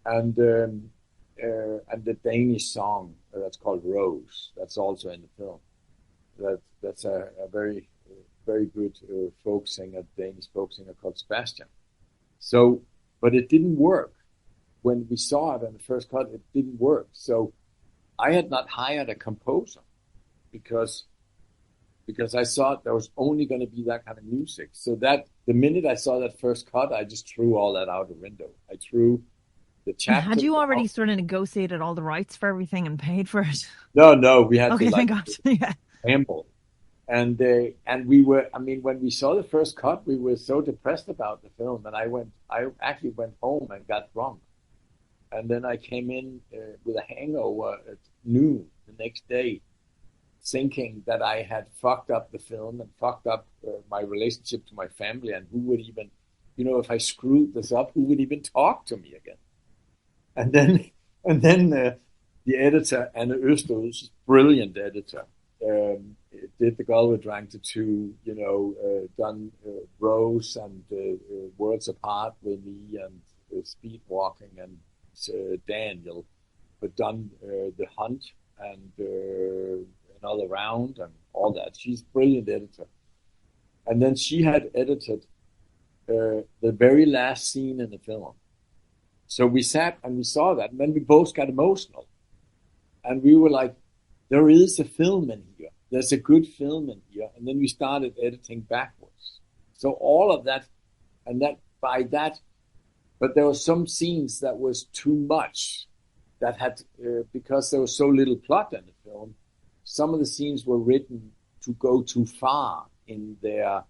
and the Danish song that's called Rose, that's also in the film. That's a very very good folk singer, Danish folk singer called Sebastian. So, but it didn't work. When we saw it in the first cut, it didn't work. So I had not hired a composer because I thought there was only going to be that kind of music. So that the minute I saw that first cut, I just threw all that out the window. I threw the chapter. Had you already sort of negotiated all the rights for everything and paid for it? No, we had to like yeah. gamble. And we were, I mean, when we saw the first cut, we were so depressed about the film, and I actually went home and got drunk. And then I came in with a hangover at noon the next day, thinking that I had fucked up the film and fucked up my relationship to my family, and who would even, if I screwed this up, who would even talk to me again? And then the editor, Anne Øster, who's a brilliant editor, did The Girl We Drank to Two, done Rose and Worlds Apart with me and Speed Walking and Daniel, but done The Hunt and Another Round and all that. She's a brilliant editor. And then she had edited the very last scene in the film. So we sat and we saw that, and then we both got emotional. And we were like, there is a film in here. There's a good film in here. And then we started editing backwards. So all of that, and that by that, but there were some scenes that was too much, that had, because there was so little plot in the film, some of the scenes were written to go too far in their,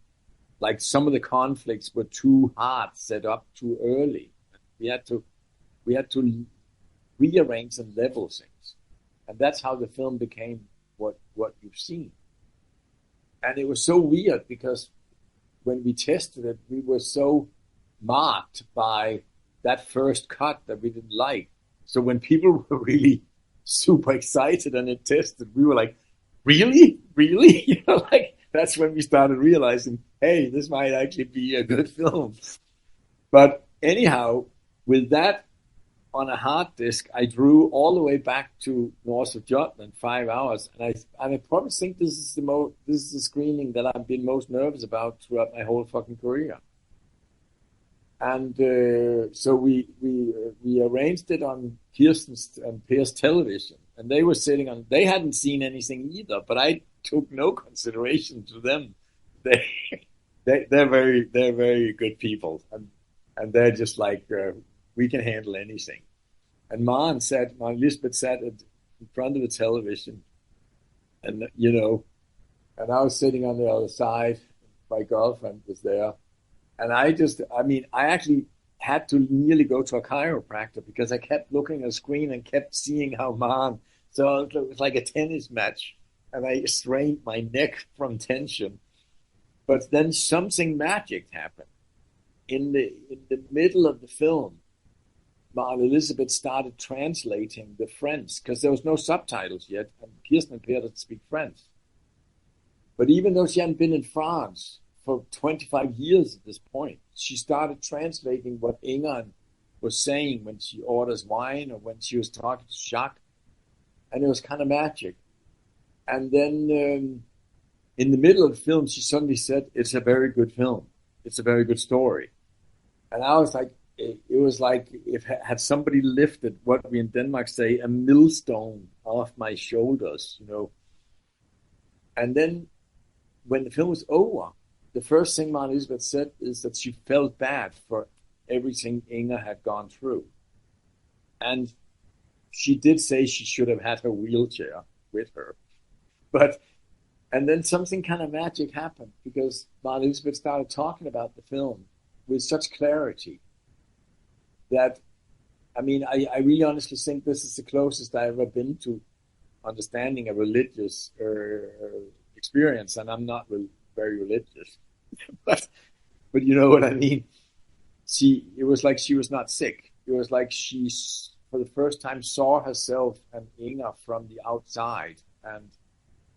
like some of the conflicts were too hard, set up too early. We had to rearrange and level things. And that's how the film became what you've seen. And it was so weird because when we tested it, we were so marked by that first cut that we didn't like. So when people were really super excited and it tested, we were like, really? You know, like that's when we started realizing, hey, this might actually be a good film. But anyhow, with that on a hard disk, I drew all the way back to north of Jutland, 5 hours, and I probably think this is the screening that I've been most nervous about throughout my whole fucking career. And so we arranged it on Kirsten's and Per's television, and they were sitting on. They hadn't seen anything either, but I took no consideration to them. They're very good people, and they're just like we can handle anything. And Maren Lisbeth sat in front of the television, and and I was sitting on the other side. My girlfriend was there. And I actually had to nearly go to a chiropractor because I kept looking at the screen and kept seeing how Maren. So it was like a tennis match, and I strained my neck from tension. But then something magic happened. In the middle of the film, Maren Elizabeth started translating the French because there was no subtitles yet, and Kirsten and Per didn't speak French. But even though she hadn't been in France for 25 years at this point, she started translating what Inger was saying when she orders wine or when she was talking to Jacques, and it was kind of magic. And then in the middle of the film, she suddenly said, "It's a very good film. It's a very good story." And I was like, it was like if had somebody lifted what we in Denmark say a millstone off my shoulders, And then when the film was over, the first thing Maren Elizabeth said is that she felt bad for everything Inger had gone through. And she did say she should have had her wheelchair with her. And then something kind of magic happened because Maren Elizabeth started talking about the film with such clarity that, I really honestly think this is the closest I've ever been to understanding a religious experience. And I'm not very religious. But you know what I mean? It was like she was not sick. It was like she, for the first time, saw herself and Inger from the outside and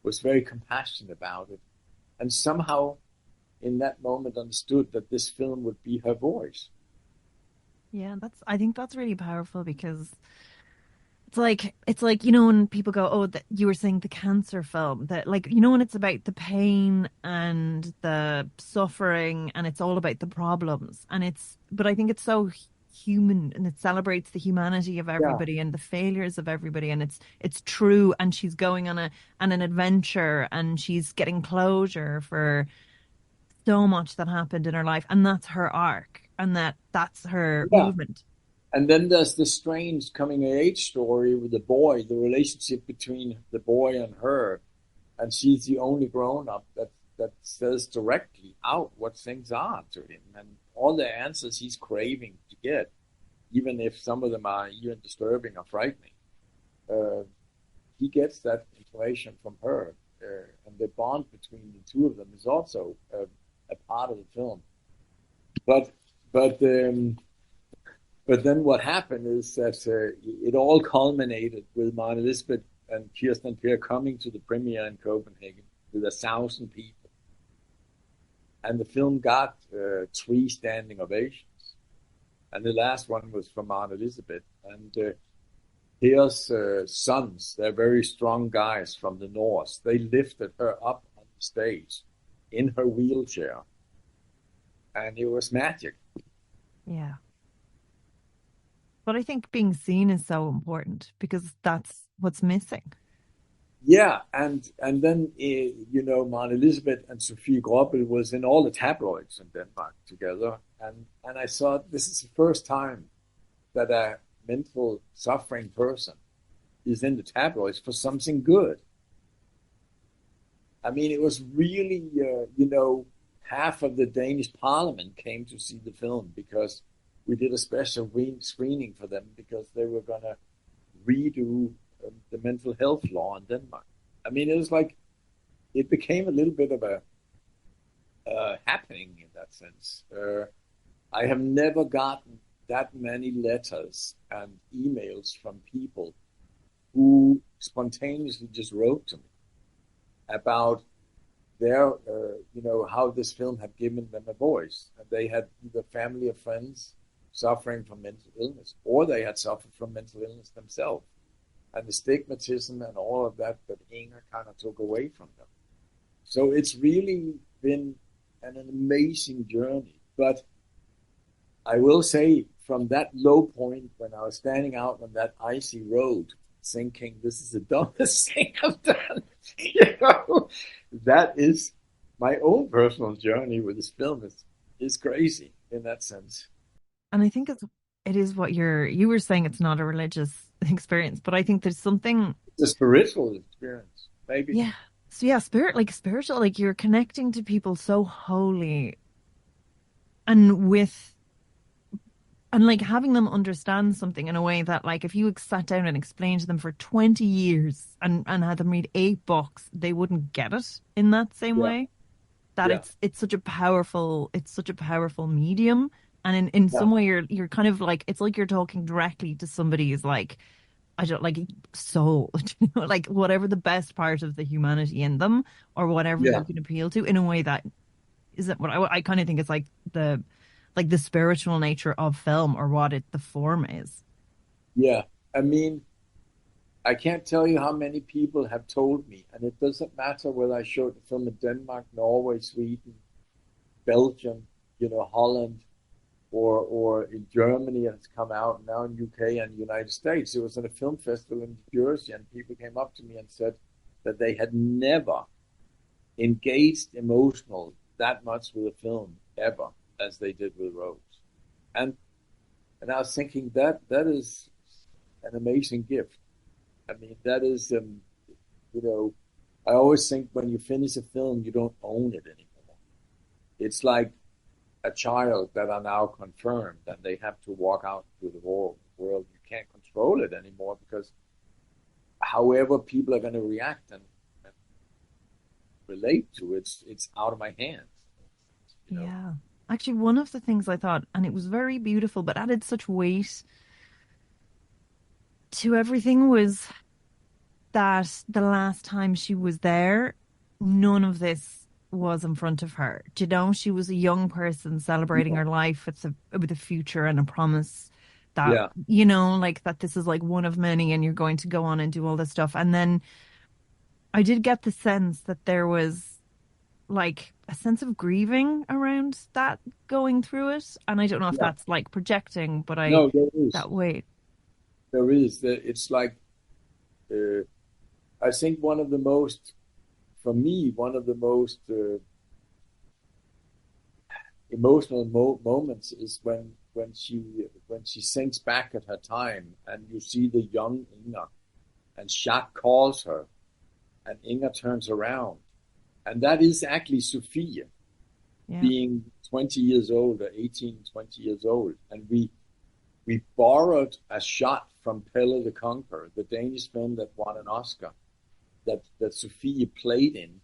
was very compassionate about it. And somehow, in that moment, understood that this film would be her voice. Yeah, I think that's really powerful because it's like when people go, oh, you were saying the cancer film, that when it's about the pain and the suffering and it's all about the problems, but I think it's so human and it celebrates the humanity of everybody and the failures of everybody, and it's true, and she's going on an adventure and she's getting closure for so much that happened in her life, and that's her arc, and that's her movement. And then there's the strange coming of age story with the boy, the relationship between the boy and her. And she's the only grown up that says directly out what things are to him and all the answers he's craving to get, even if some of them are even disturbing or frightening. He gets that information from her. And the bond between the two of them is also a part of the film. But then what happened is that it all culminated with Maren Elizabeth and Kirsten and Per coming to the premiere in Copenhagen with 1,000 people. And the film got 3 standing ovations. And the last one was from Aunt Elizabeth. And Here's sons, they're very strong guys from the north. They lifted her up on the stage in her wheelchair. And it was magic. Yeah. But I think being seen is so important because that's what's missing. Yeah, and then you know, Mount Elizabeth and Sofie Gråbøl was in all the tabloids in Denmark together, and I thought this is the first time that a mental suffering person is in the tabloids for something good. I mean, it was really you know, half of the Danish Parliament came to see the film because we did a special screening for them because they were gonna redo the mental health law in Denmark. I mean, it was like, it became a little bit of a happening in that sense. I have never gotten that many letters and emails from people who spontaneously just wrote to me about their, you know, how this film had given them a voice. And they had either family or friends suffering from mental illness, or they had suffered from mental illness themselves. And the stigmatism and all of that Inger kind of took away from them. So it's really been an amazing journey. But I will say, from that low point when I was standing out on that icy road, thinking this is the dumbest thing I've done, you know, that is my own personal journey with this film is crazy in that sense. And I think it is what you were saying. It's not a religious experience, but I think there's something. It's a spiritual experience, maybe. Yeah. So yeah, spiritual, like you're connecting to people so wholly, and like having them understand something in a way that, like, if you sat down and explained to them for 20 years and had them read 8 books, they wouldn't get it in that same way. That it's such a powerful medium. And in some way you're kind of like, it's like you're talking directly to somebody's, like, I don't, like, soul, you know, like whatever the best part of the humanity in them, or whatever you can appeal to in a way that isn't what I kind of think is like the spiritual nature of film, or what the form is. Yeah. I mean, I can't tell you how many people have told me, and it doesn't matter whether I showed the film in Denmark, Norway, Sweden, Belgium, you know, Holland, or in Germany, and it's come out now in UK and United States. It was at a film festival in New Jersey, and people came up to me and said that they had never engaged emotional that much with a film ever as they did with Rose. And I was thinking that is an amazing gift. I mean, that is, you know, I always think when you finish a film, you don't own it anymore. It's like a child that are now confirmed, and they have to walk out to the world. You can't control it anymore, because however people are going to react and relate to it, it's out of my hands. You know? Yeah. Actually, one of the things I thought, and it was very beautiful, but added such weight to everything, was that the last time she was there, none of this was in front of her. Do you know, she was a young person celebrating her life with a future and a promise that, you know, like, that this is like one of many, and you're going to go on and do all this stuff. And then I did get the sense that there was like a sense of grieving around that, going through it. And I don't know if that's like projecting, but no, there is. that weight. There is. It's like, I think one of the most emotional moments is when she thinks back at her time, and you see the young Inger, and Jacques calls her, and Inger turns around, and that is actually Sofie, being 20 years old, or 18, 20 years old, and we borrowed a shot from Pelle the Conqueror, the Danish film that won an Oscar, that Sofie played in,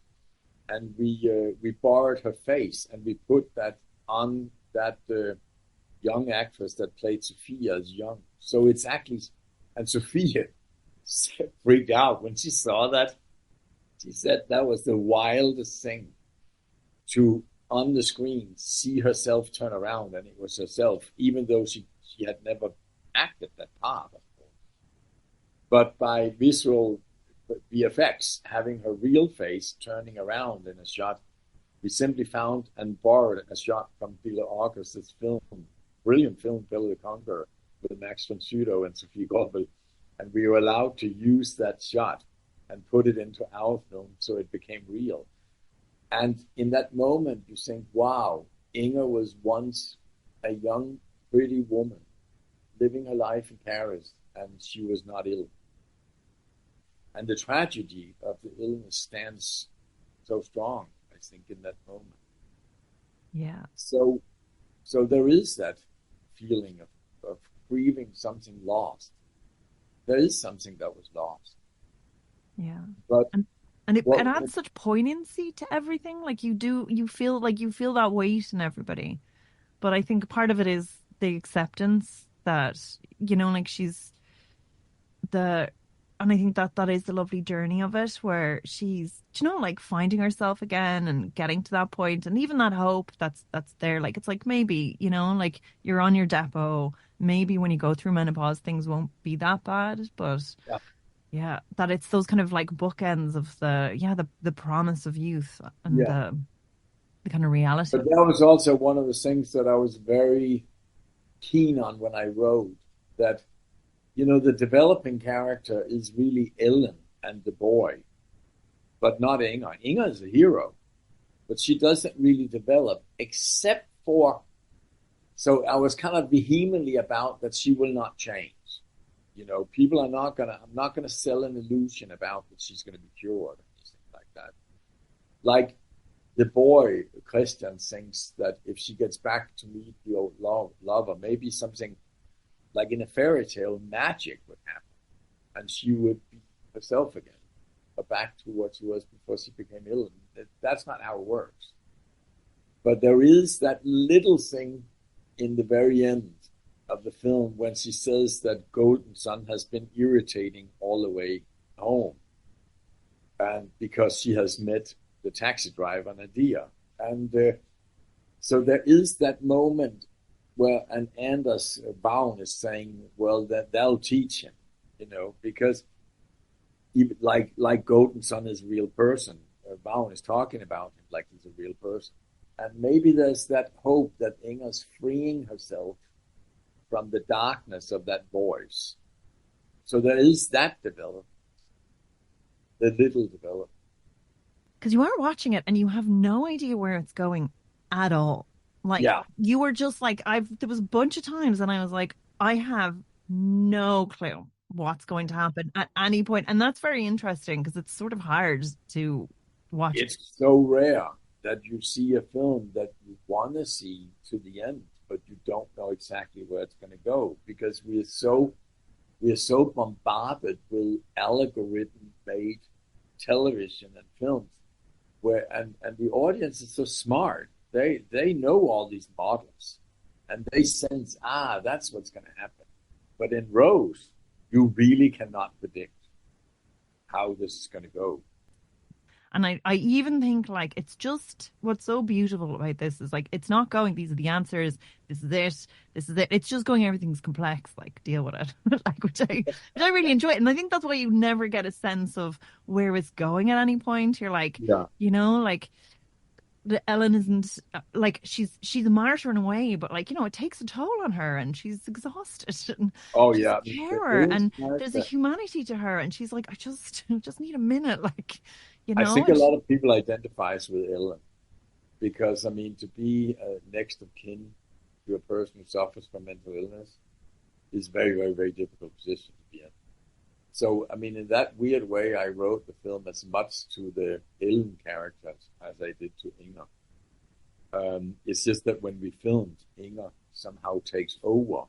and we borrowed her face, and we put that on that young actress that played Sofie as young. So it's actually, and Sofie freaked out when she saw that. She said that was the wildest thing, to on the screen see herself turn around, and it was herself, even though she she had never acted that part, of course. But by visual VFX, having her real face turning around in a shot, we simply found and borrowed a shot from Peter August's film, brilliant film, Billy the Conqueror, with Max von Sydow and Sofie Gråbøl. And we were allowed to use that shot and put it into our film so it became real. And in that moment, you think, wow, Inger was once a young, pretty woman living her life in Paris, and she was not ill. And the tragedy of the illness stands so strong, I think, in that moment. Yeah. So there is that feeling of grieving something lost. There is something that was lost. Yeah. But and it adds such poignancy to everything. Like you feel that weight in everybody. But I think part of it is the acceptance that, like and I think that is the lovely journey of it, where she's, like finding herself again and getting to that point, and even that hope that's there. Like, it's like, maybe, like you're on your depot, maybe when you go through menopause, things won't be that bad, but yeah, that it's those kind of like bookends of the promise of youth and the kind of reality. But that was also one of the things that I was very keen on when I wrote, that the developing character is really Ellen and the boy, but not Inger. Inger is a hero, but she doesn't really develop except for, so I was kind of vehemently about that she will not change. People are not gonna, I'm not gonna sell an illusion about that she's gonna be cured or anything like that. Like the boy, Christian, thinks that if she gets back to meet the old lover, maybe something like in a fairy tale, magic would happen, and she would be herself again, but back to what she was before she became ill. That's not how it works. But there is that little thing in the very end of the film when she says that Golden Sun has been irritating all the way home, and because she has met the taxi driver Nadia. And so there is that moment where an Anders Baum is saying, well, that they'll teach him, because even like Golden Sun is a real person. Baum is talking about him like he's a real person. And maybe there's that hope that Inger's freeing herself from the darkness of that voice. So there is that development, the little development. Because you are watching it and you have no idea where it's going at all. Like, you were just like, there was a bunch of times and I was like, I have no clue what's going to happen at any point. And that's very interesting because it's sort of hard to watch. It's so rare that you see a film that you want to see to the end, but you don't know exactly where it's going to go, because we're so bombarded with algorithm-made television and films, and the audience is so smart. They know all these models, and they sense, that's what's going to happen. But in Rose, you really cannot predict how this is going to go. And I even think, like, it's just what's so beautiful about this is, like, it's not going, these are the answers, this is it. It's just going, everything's complex, like, deal with it. Like, which I really enjoy it. And I think that's why you never get a sense of where it's going at any point. You're like, like, Ellen isn't, like, she's a martyr in a way, but, like, it takes a toll on her and she's exhausted. And she's a carer, and there's a humanity to her, and she's like, I just need a minute, like, I think a lot of people identifies with Ellen because, I mean, to be next of kin to a person who suffers from mental illness is very, very, very difficult position to be in. So, I mean, in that weird way, I wrote the film as much to the Ellen characters as I did to Inger. It's just that when we filmed, Inger somehow takes over,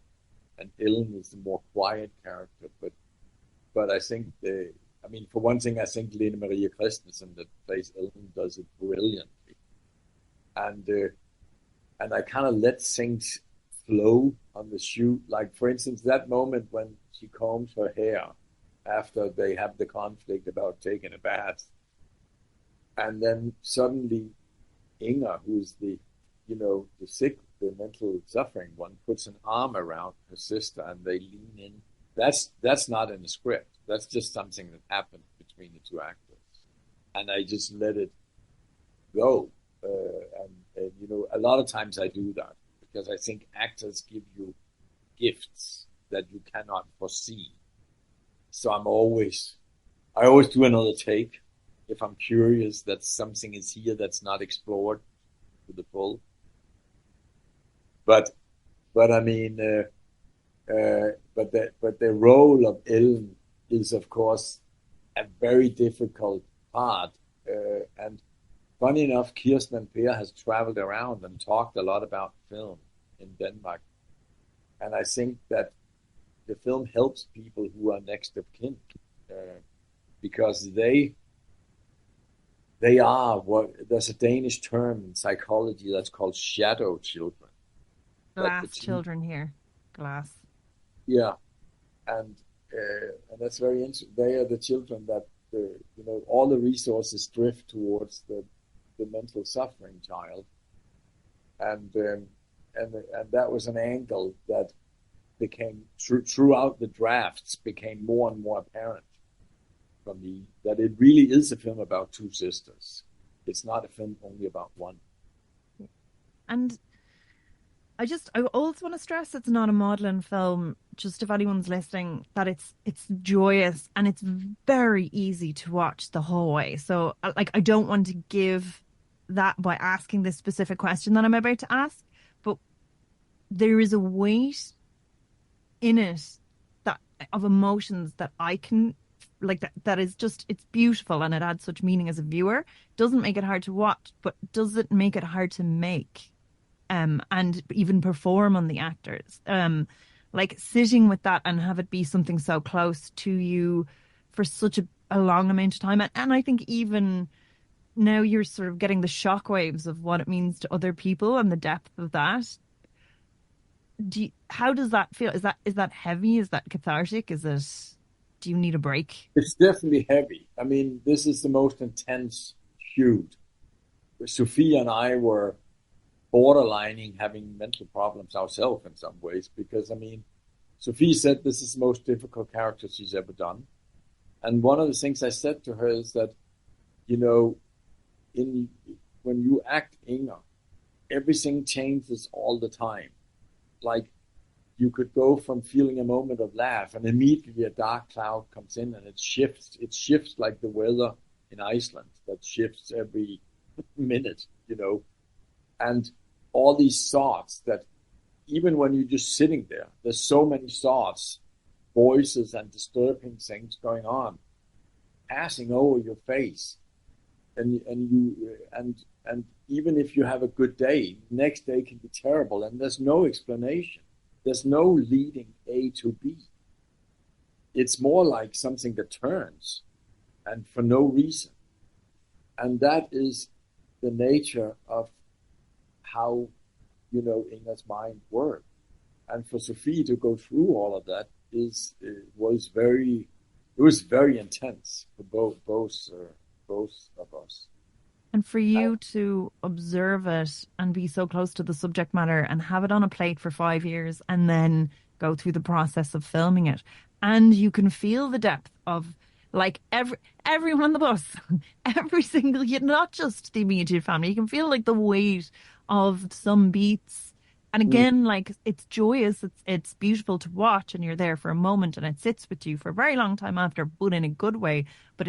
and Ellen is the more quiet character. But I think for one thing, I think Lene Maria Christensen, that plays Ellen, does it brilliantly. And I kind of let things flow on the shoot. Like, for instance, that moment when she combs her hair after they have the conflict about taking a bath. And then suddenly Inger, who's the sick the mental suffering one puts an arm around her sister and they lean in. That's not in the script. That's just something that happened between the two actors, and I just let it go. And you know, a lot of times I do that because I think actors give you gifts that you cannot foresee. So I always do another take if I'm curious that something is here that's not explored to the full. But I mean, but the role of Ellen is of course a very difficult part. And funny enough, Kirsten and Per has traveled around and talked a lot about film in Denmark, and I think that the film helps people who are next of kin because they are what there's a Danish term in psychology that's called shadow children. Glass children here. Glass. Yeah, and that's very interesting. They are the children that you know, all the resources drift towards the mental suffering child, and that was an angle that became throughout the drafts became more and more apparent for me that it really is a film about two sisters. It's not a film only about one. And I also want to stress it's not a maudlin film, just if anyone's listening, that it's joyous and it's very easy to watch the whole way. So like I don't want to give that by asking this specific question that I'm about to ask, but there is a weight in it that of emotions that I can like that is just it's beautiful and it adds such meaning as a viewer. Doesn't make it hard to watch, but does it make it hard to make? And even perform on the actors. Like sitting with that and have it be something so close to you for such a long amount of time. And I think even now you're sort of getting the shockwaves of what it means to other people and the depth of that. How does that feel? Is that heavy? Is that cathartic? Do you need a break? It's definitely heavy. I mean, this is the most intense shoot. Sofie and I were borderlining having mental problems ourselves in some ways because I mean, Sofie said this is the most difficult character she's ever done, and one of the things I said to her is that, you know, when you act Inger, everything changes all the time. Like you could go from feeling a moment of laugh and immediately a dark cloud comes in and it shifts like the weather in Iceland that shifts every minute, you know. And all these thoughts that even when you're just sitting there, there's so many thoughts, voices and disturbing things going on, passing over your face. And even if you have a good day, next day can be terrible and there's no explanation. There's no leading A to B. It's more like something that turns and for no reason. And that is the nature of how, you know, Inger's mind worked. And for Sofie to go through all of that was very intense for both of us. And for you to observe it and be so close to the subject matter and have it on a plate for 5 years and then go through the process of filming it. And you can feel the depth of like everyone on the bus, every single, not just the immediate family. You can feel like the weight of some beats. And again, like it's joyous, it's beautiful to watch and you're there for a moment and it sits with you for a very long time after, but in a good way. But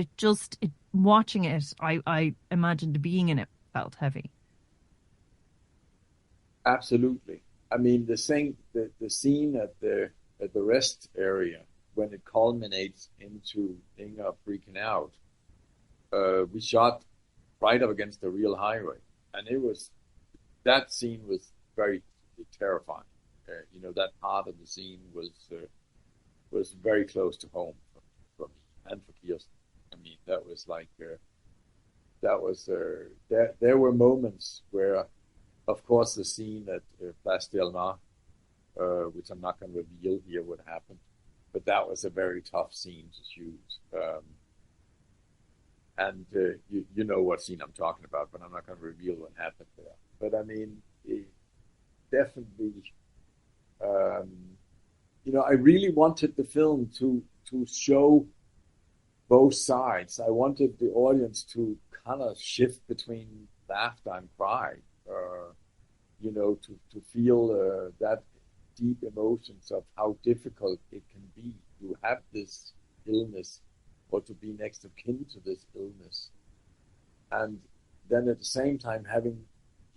watching it, I imagined being in it felt heavy. Absolutely. I mean, the scene at the rest area, when it culminates into Inger freaking out, we shot right up against the real highway. And that scene was very terrifying. You know, that part of the scene was very close to home for me and for Kirsten. I mean, that was like, there were moments where, of course, the scene at Place Del Mar, which I'm not going to reveal here what happened, but that was a very tough scene to shoot. And you know what scene I'm talking about, but I'm not going to reveal what happened there. But I mean, definitely, I really wanted the film to show both sides. I wanted the audience to kind of shift between laughter and cry, to feel that deep emotions of how difficult it can be to have this illness or to be next of kin to this illness. And then at the same time having,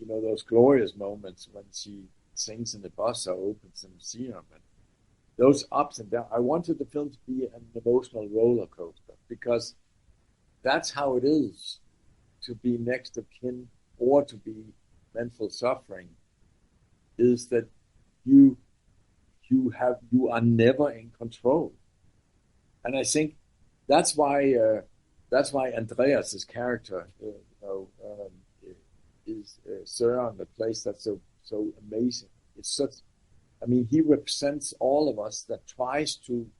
those glorious moments when she sings in the bus or opens the museum and those ups and downs. I wanted the film to be an emotional roller coaster because that's how it is to be next of kin or to be mental suffering, is that you are never in control. And I think that's why Andreas's character, is Søren, the place that's so amazing. It's such. I mean, he represents all of us that tries to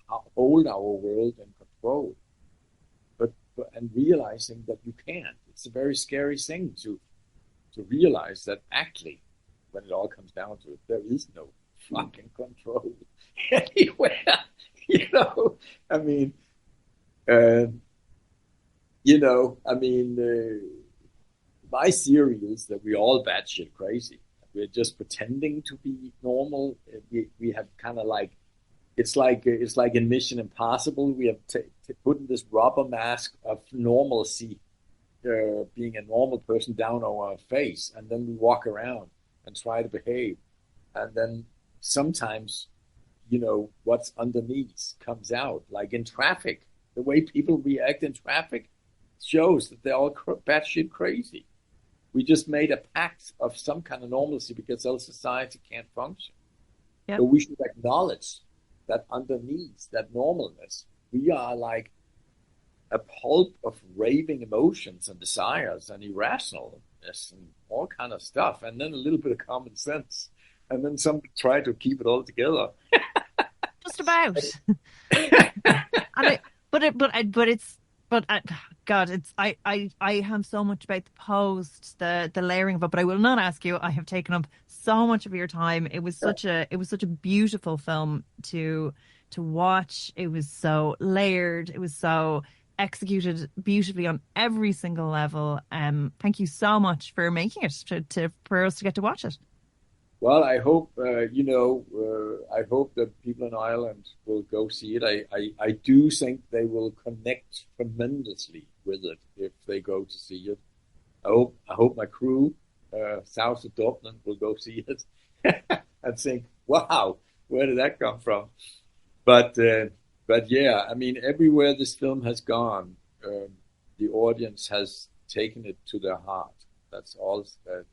hold our world in control, but realizing that you can't. It's a very scary thing to realize that actually, when it all comes down to it, there is no fucking control anywhere. I mean, my theory is that we're all batshit crazy. We're just pretending to be normal. We have kind of like, it's like in Mission Impossible, we have put in this rubber mask of normalcy, being a normal person down on our face, and then we walk around and try to behave, and then sometimes, what's underneath comes out, like in traffic. The way people react in traffic shows that they're all batshit crazy. We just made a pact of some kind of normalcy because else society can't function. Yep. So we should acknowledge that underneath that normalness, we are like a pulp of raving emotions and desires and irrationalness and all kind of stuff, and then a little bit of common sense, and then some try to keep it all together. Just about. I have so much about the post, the layering of it, but I will not ask you. I have taken up so much of your time. It was such a beautiful film to watch. It was so layered. It was so executed beautifully on every single level. Thank you so much for making it for us to get to watch it. Well, I hope I hope that people in Ireland will go see it. I do think they will connect tremendously with it if they go to see it. I hope my crew south of Dublin will go see it and think, wow, where did that come from? But yeah, I mean, everywhere this film has gone, the audience has taken it to their heart. That's all.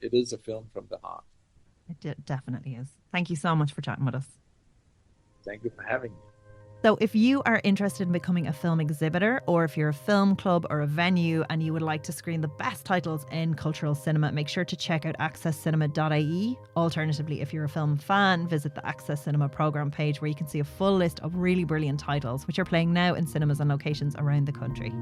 It is a film from the heart. It definitely is. Thank you so much for chatting with us. Thank you for having me. So if you are interested in becoming a film exhibitor, or if you're a film club or a venue and you would like to screen the best titles in cultural cinema, make sure to check out accesscinema.ie. Alternatively, if you're a film fan, visit the Access Cinema programme page where you can see a full list of really brilliant titles which are playing now in cinemas and locations around the country.